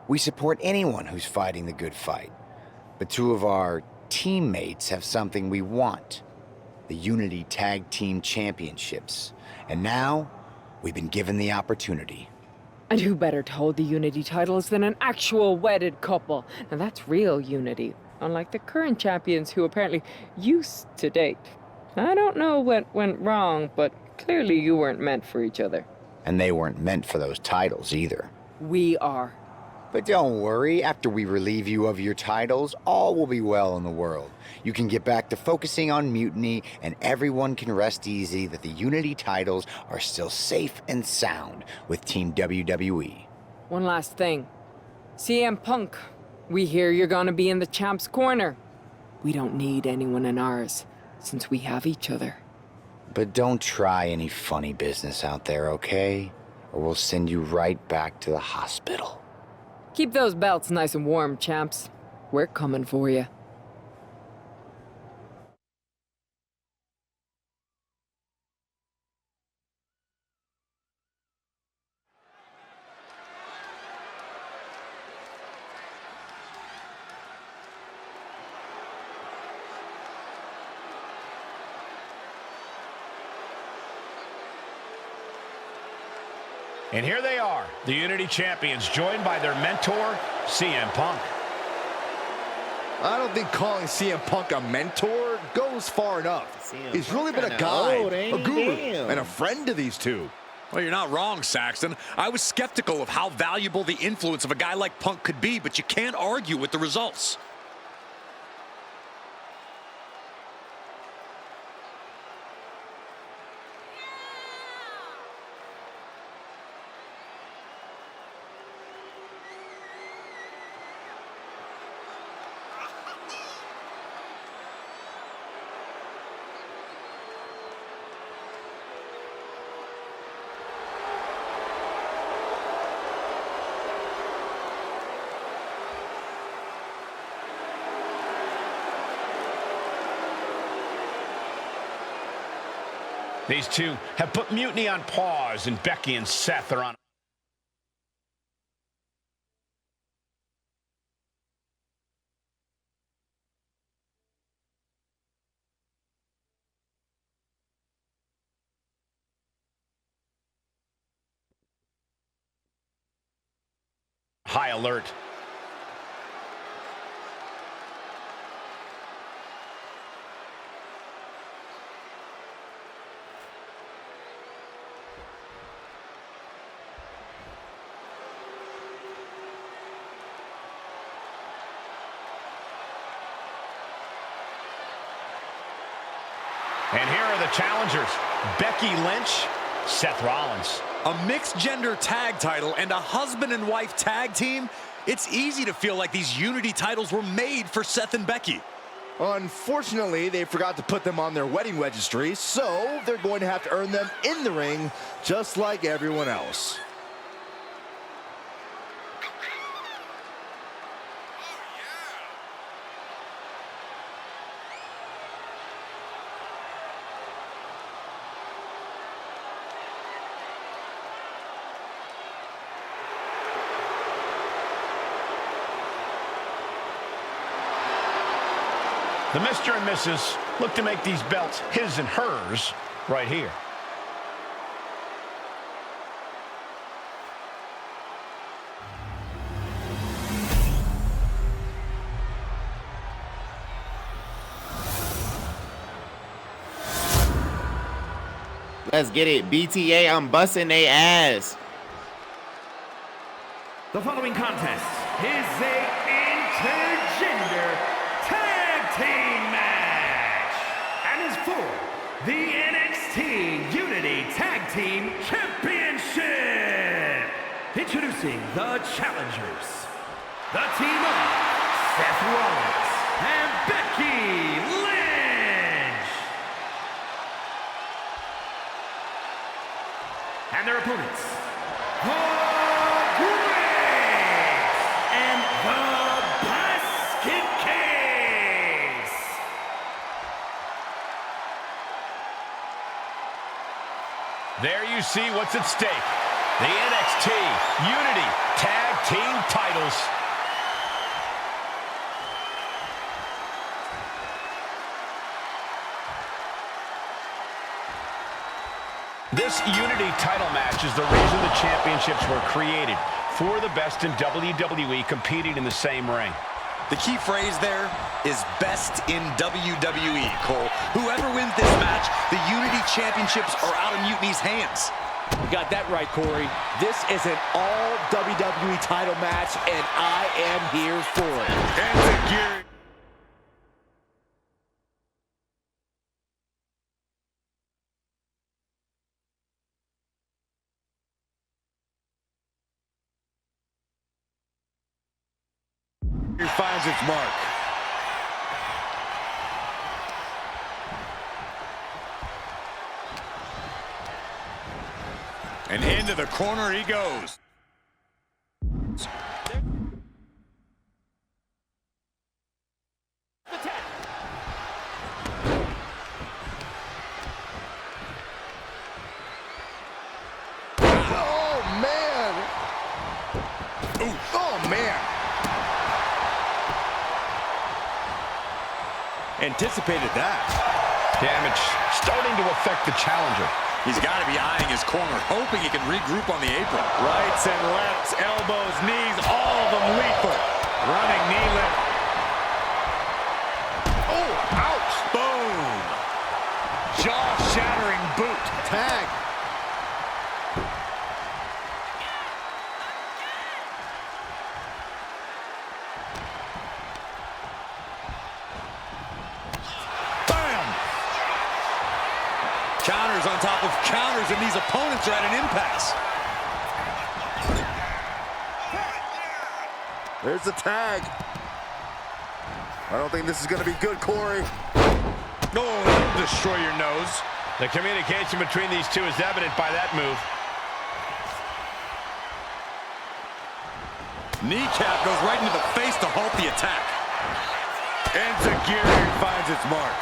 We support anyone who's fighting the good fight. But two of our teammates have something we want. The Unity Tag Team Championships. And now, we've been given the opportunity. And who better to hold the Unity titles than an actual wedded couple? Now that's real unity, unlike the current champions who apparently used to date. I don't know what went wrong, but clearly you weren't meant for each other. And they weren't meant for those titles either. We are. But don't worry, after we relieve you of your titles, all will be well in the world. You can get back to focusing on Mutiny, and everyone can rest easy that the Unity titles are still safe and sound with Team WWE. One last thing. CM Punk, we hear you're gonna be in the champ's corner. We don't need anyone in ours, since we have each other. But don't try any funny business out there, okay? Or we'll send you right back to the hospital. Keep those belts nice and warm, champs. We're coming for you. And here they are, the Unity Champions, joined by their mentor, CM Punk. I don't think calling CM Punk a mentor goes far enough. He's really been a guide, a guru, and a friend to these two. Well, you're not wrong, Saxton. I was skeptical of how valuable the influence of a guy like Punk could be, but you can't argue with the results. These two have put Mutiny on pause, and Becky and Seth are on high alert. And here are the challengers, Becky Lynch, Seth Rollins. A mixed gender tag title and a husband and wife tag team. It's easy to feel like these Unity titles were made for Seth and Becky. Unfortunately, they forgot to put them on their wedding registry, so they're going to have to earn them in the ring, just like everyone else. The Mr. and Mrs. look to make these belts his and hers right here. Let's get it. BTA, I'm busting they ass. The following contest is a intergender tag team match and is for the NXT Unity Tag Team Championship. Introducing the challengers, the team of Seth Rollins and Becky Lynch, and their opponents, the Greats and the Basket Case. There you see what's at stake. The NXT Unity Tag Team titles. This Unity title match is the reason the championships were created, for the best in WWE competing in the same ring. The key phrase there is best in WWE, Cole. Whoever wins this match, the Unity Championships are out of Mutiny's hands. You got that right, Corey. This is an all WWE title match, and I am here for it. And secure. Finds its mark. And into the corner he goes. Oh, man! Ooh. Oh, man! Anticipated that. Damage starting to affect the challenger. He's got to be eyeing his corner, hoping he can regroup on the apron. Rights and lefts, elbows, knees, all of them lethal. Running knee lift. Oh, ouch! Boom! Jaw-shattering boot. Tag. Counters on top of counters, and these opponents are at an impasse. There's the tag. I don't think this is going to be good, Corey. Oh, that'll destroy your nose. The communication between these two is evident by that move. Kneecap goes right into the face to halt the attack. Enziguri finds its mark.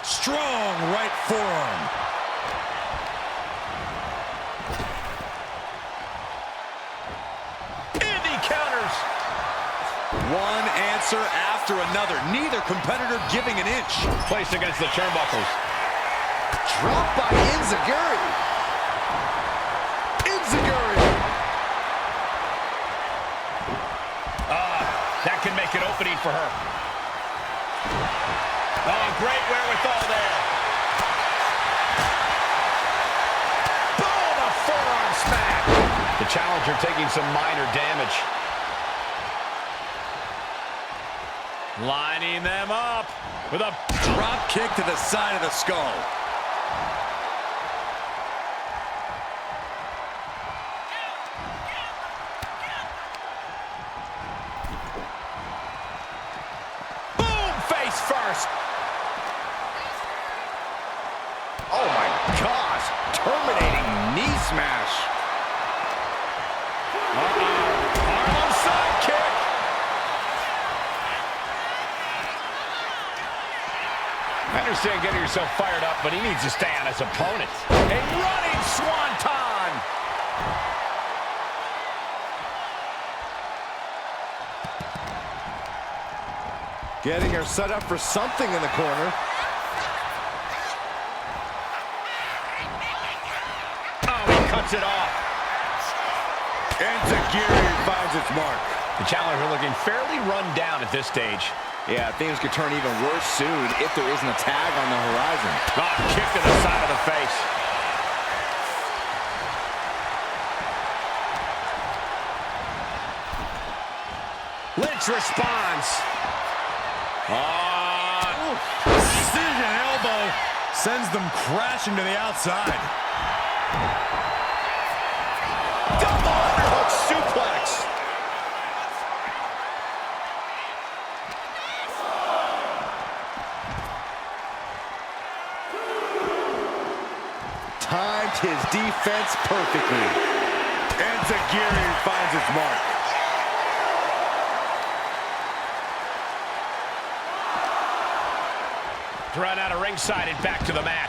Strong right forearm. And he counters. One answer after another. Neither competitor giving an inch. Placed against the turnbuckles. Dropped by Enziguri. Enziguri. That can make an opening for her. Oh, great wherewithal there. Boom, a forearm smack. The challenger taking some minor damage. Lining them up with a drop kick to the side of the skull. boom, face first. Oh my gosh. Terminating knee smash. Harlem sidekick. I understand getting yourself fired up, but he needs to stay on his opponent. A running swanton. Getting her set up for something in the corner. Oh, he cuts it off. Enziguri finds its mark. The challenger looking fairly run down at this stage. Yeah, things could turn even worse soon if there isn't a tag on the horizon. Oh, kick to the side of the face. Lynch responds. Precision elbow sends them crashing to the outside. Double underhook suplex. Timed his defense perfectly. Enziguri finds its mark. Run out of ringside and back to the mat.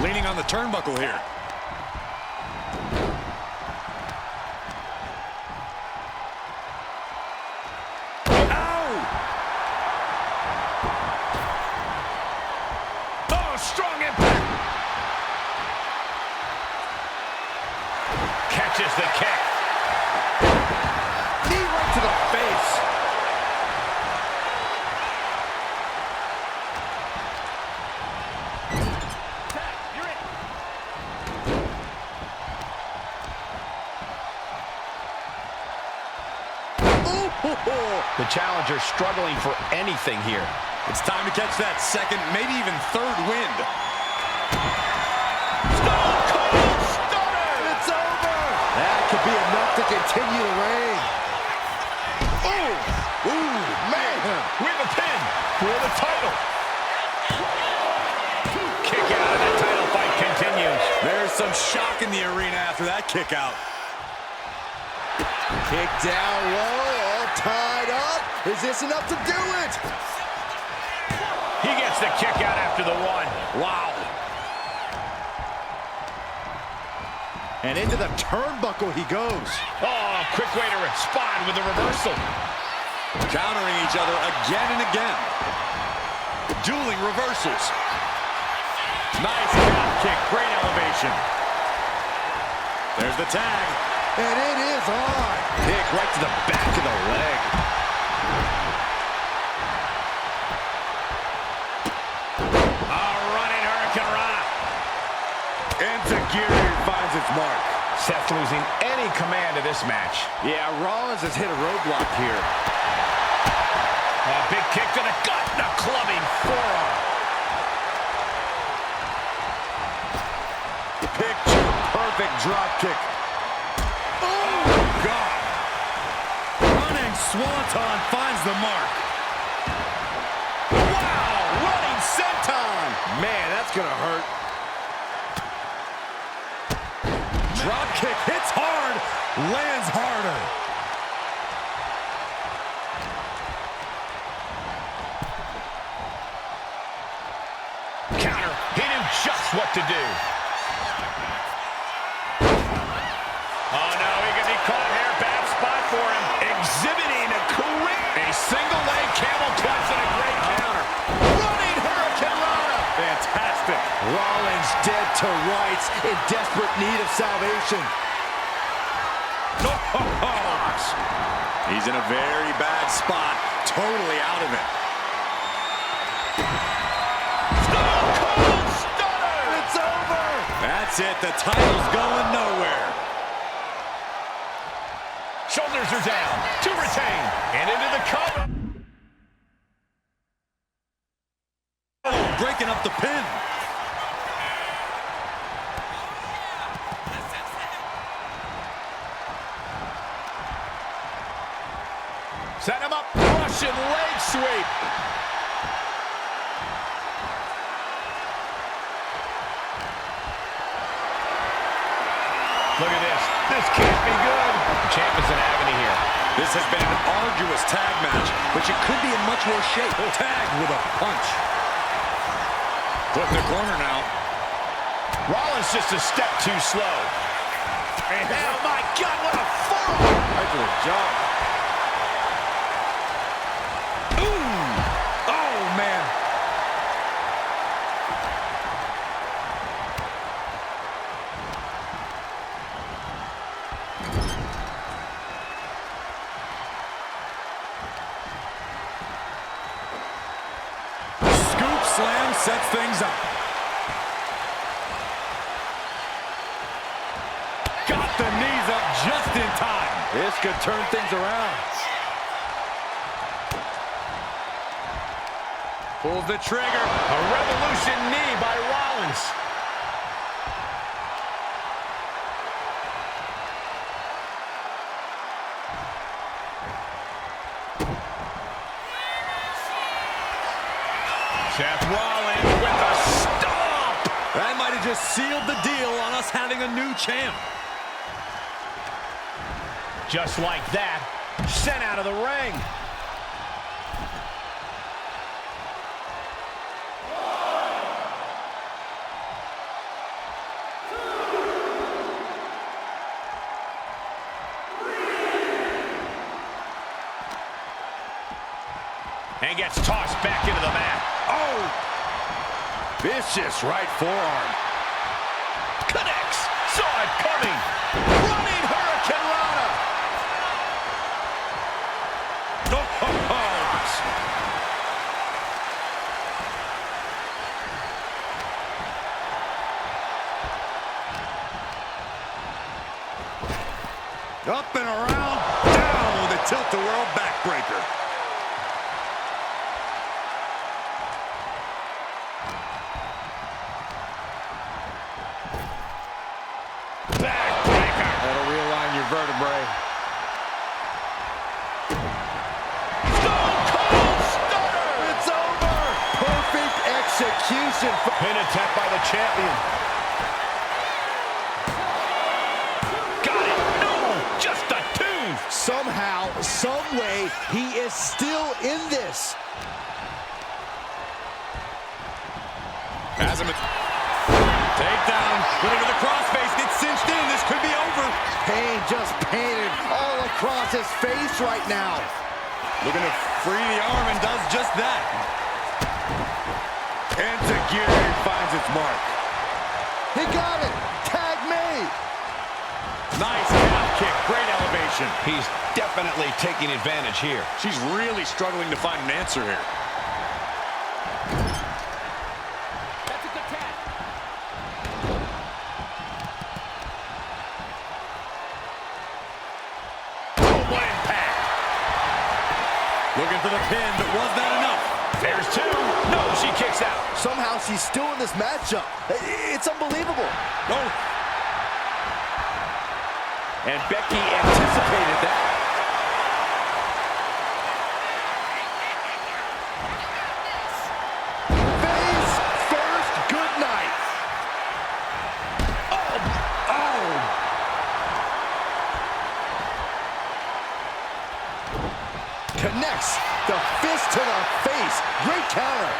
Leaning on the turnbuckle here. Oh, strong impact. Catches the kick. Knee right to the face. The challenger struggling for anything here. It's time to catch that second, maybe even third wind. Stone Cold Stunner! It's over. That could be enough to continue the reign. Ooh, man. We have a pin for the title. Kick out and the title fight continues. There's some shock in the arena after that kick out. Kick down low, all tied up. Is this enough to do it? He gets the kick out after the one. Wow. And into the turnbuckle he goes. Oh, quick way to respond with the reversal. Countering each other again and again. Dueling reversals. Nice calf kick, great elevation. There's the tag. And it is on. Kick right to the back of the leg. Enziguri finds its mark. Seth losing any command of this match. Yeah, Rollins has hit a roadblock here. A big kick to the gut and a clubbing forearm. Picture perfect drop kick. Oh, God. Running Swanton finds the mark. Wow, running senton. Man, that's gonna hurt. Drop kick hits hard, lands harder. Counter. He knew just what to do. Oh, no, he could be caught here. Bad spot for him. Exhibiting a career. A single leg camel clutch and a great counter. Running Hurricane Rana. Fantastic. Rollins dead to rights, in desperate need of salvation. He's in a very bad spot, totally out of it. Stone Cold Stunner. It's over. That's it. The title's going nowhere. Shoulders are down. To retain. And into the cover. Oh, breaking up the pin. Set him up. Russian leg sweep. Look at this. This can't be good. The champ is in agony here. This has been an arduous tag match, but you could be in much worse shape. Tagged with a punch. Put in the corner now. Rollins just a step too slow. And oh my God, what a forearm! Right to the jaw. Ooh! Oh, man. Scoop slam sets things up. Got the knees up just in time. This could turn things around. Pulls the trigger. A revolution knee by Rollins. Seth Rollins with a stomp. That might have just sealed the deal on us having a new champ. Just like that, sent out of the ring. And gets tossed back into the mat. Oh! Vicious right forearm. Connects. Saw it coming. Running Hurricane Rana. Up and around. Down with a tilt-a-whirl backbreaker. Backbreaker. That'll realign your vertebrae. Stone Cold Stunner. It's over. Perfect execution. Pin attempt by the champion. Got it. No, just a two. Somehow, some way, he is still in this. Takedown. Looking for the crossface. It's cinched in. This could be over. Pain just painted all across his face right now. Looking to free the arm and does just that. Enzuigiri finds its mark. He got it. Tag me. Nice calf kick. Great elevation. He's definitely taking advantage here. She's really struggling to find an answer here. for the pin, but was that enough? There's two. No, she kicks out. Somehow she's still in this matchup. It's unbelievable. Oh. And Becky anticipated that. Face first, good night. Connects the fist to the face. Great counter.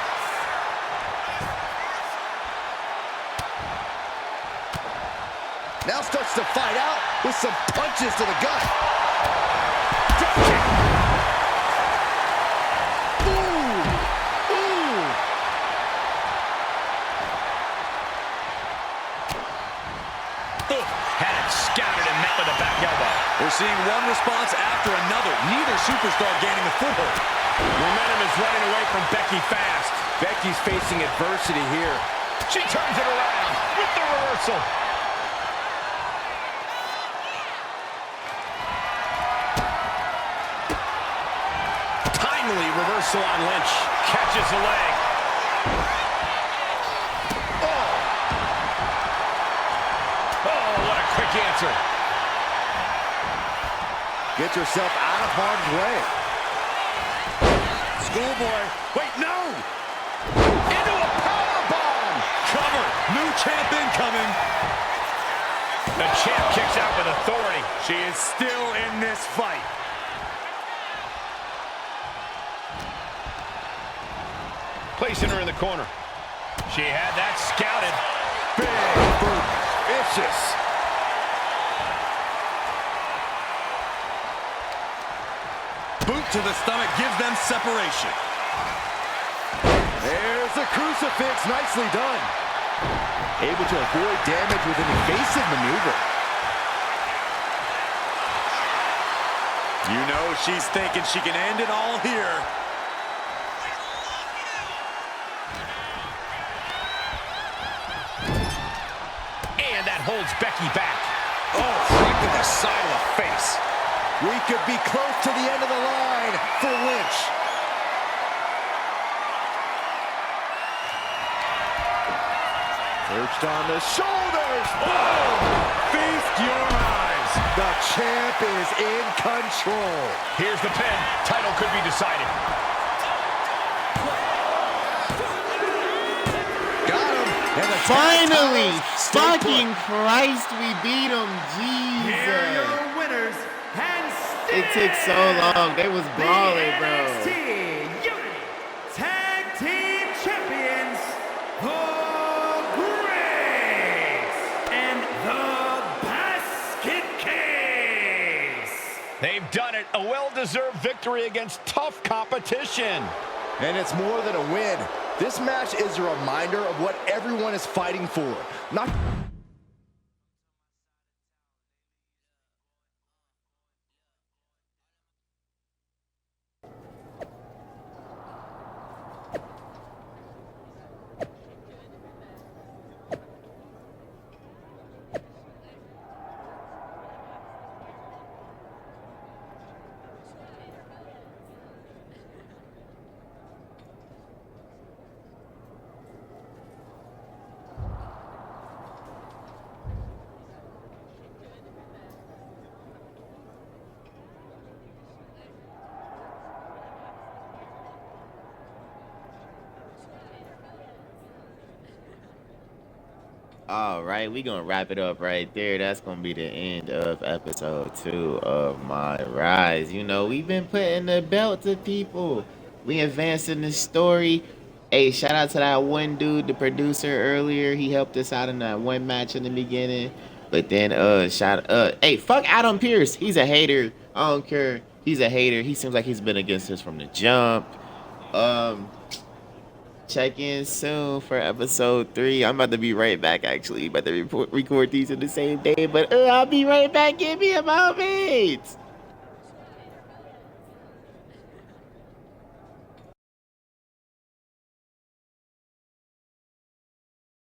Now starts to fight out with some punches to the gut. Drop kick. Ooh. Ooh. Had it scouted and met with a back elbow. We're seeing one response after another. Neither superstar gaining a foothold. Momentum is running away from Becky fast. Becky's facing adversity here. She turns it around with the reversal. Timely reversal on Lynch. Catches the leg. Oh, what a quick answer. Get yourself out of harm's way. Schoolboy. Wait, no! Into a power bomb. Cover. New champ incoming. The champ kicks out with authority. She is still in this fight. Placing her in the corner. She had that scouted. Big boot. Vicious. Boot to the stomach gives them separation. There's the crucifix. Nicely done. Able to avoid damage with an evasive maneuver. You know she's thinking she can end it all here. And that holds Becky back. Oh, right to the side of the face. We could be close to the end of the line for Lynch. Perched on the shoulders. Boom! Feast your eyes. The champ is in control. Here's the pin. Title could be decided. Got him. And the Finally! stay put. Fucking Christ, we beat him. Here are Jesus. your winners and It took so long. They was brawling, bro. NXT Unity Tag Team Champions, the Greats and the Basket Case. They've done it. A well-deserved victory against tough competition. And it's more than a win. This match is a reminder of what everyone is fighting for. Not All right, we gonna wrap it up right there. That's gonna be the end of episode 2 of My Rise. You know, we've been putting the belt to people. We advancing the story. Hey, shout out to that one dude, the producer earlier. He helped us out in that one match in the beginning. But then hey, fuck Adam Pearce. He's a hater. I don't care. He's a hater. He seems like he's been against us from the jump. Check in soon for episode 3. I'm about to be right back, actually. About to record these in the same day. But I'll be right back. Give me a moment.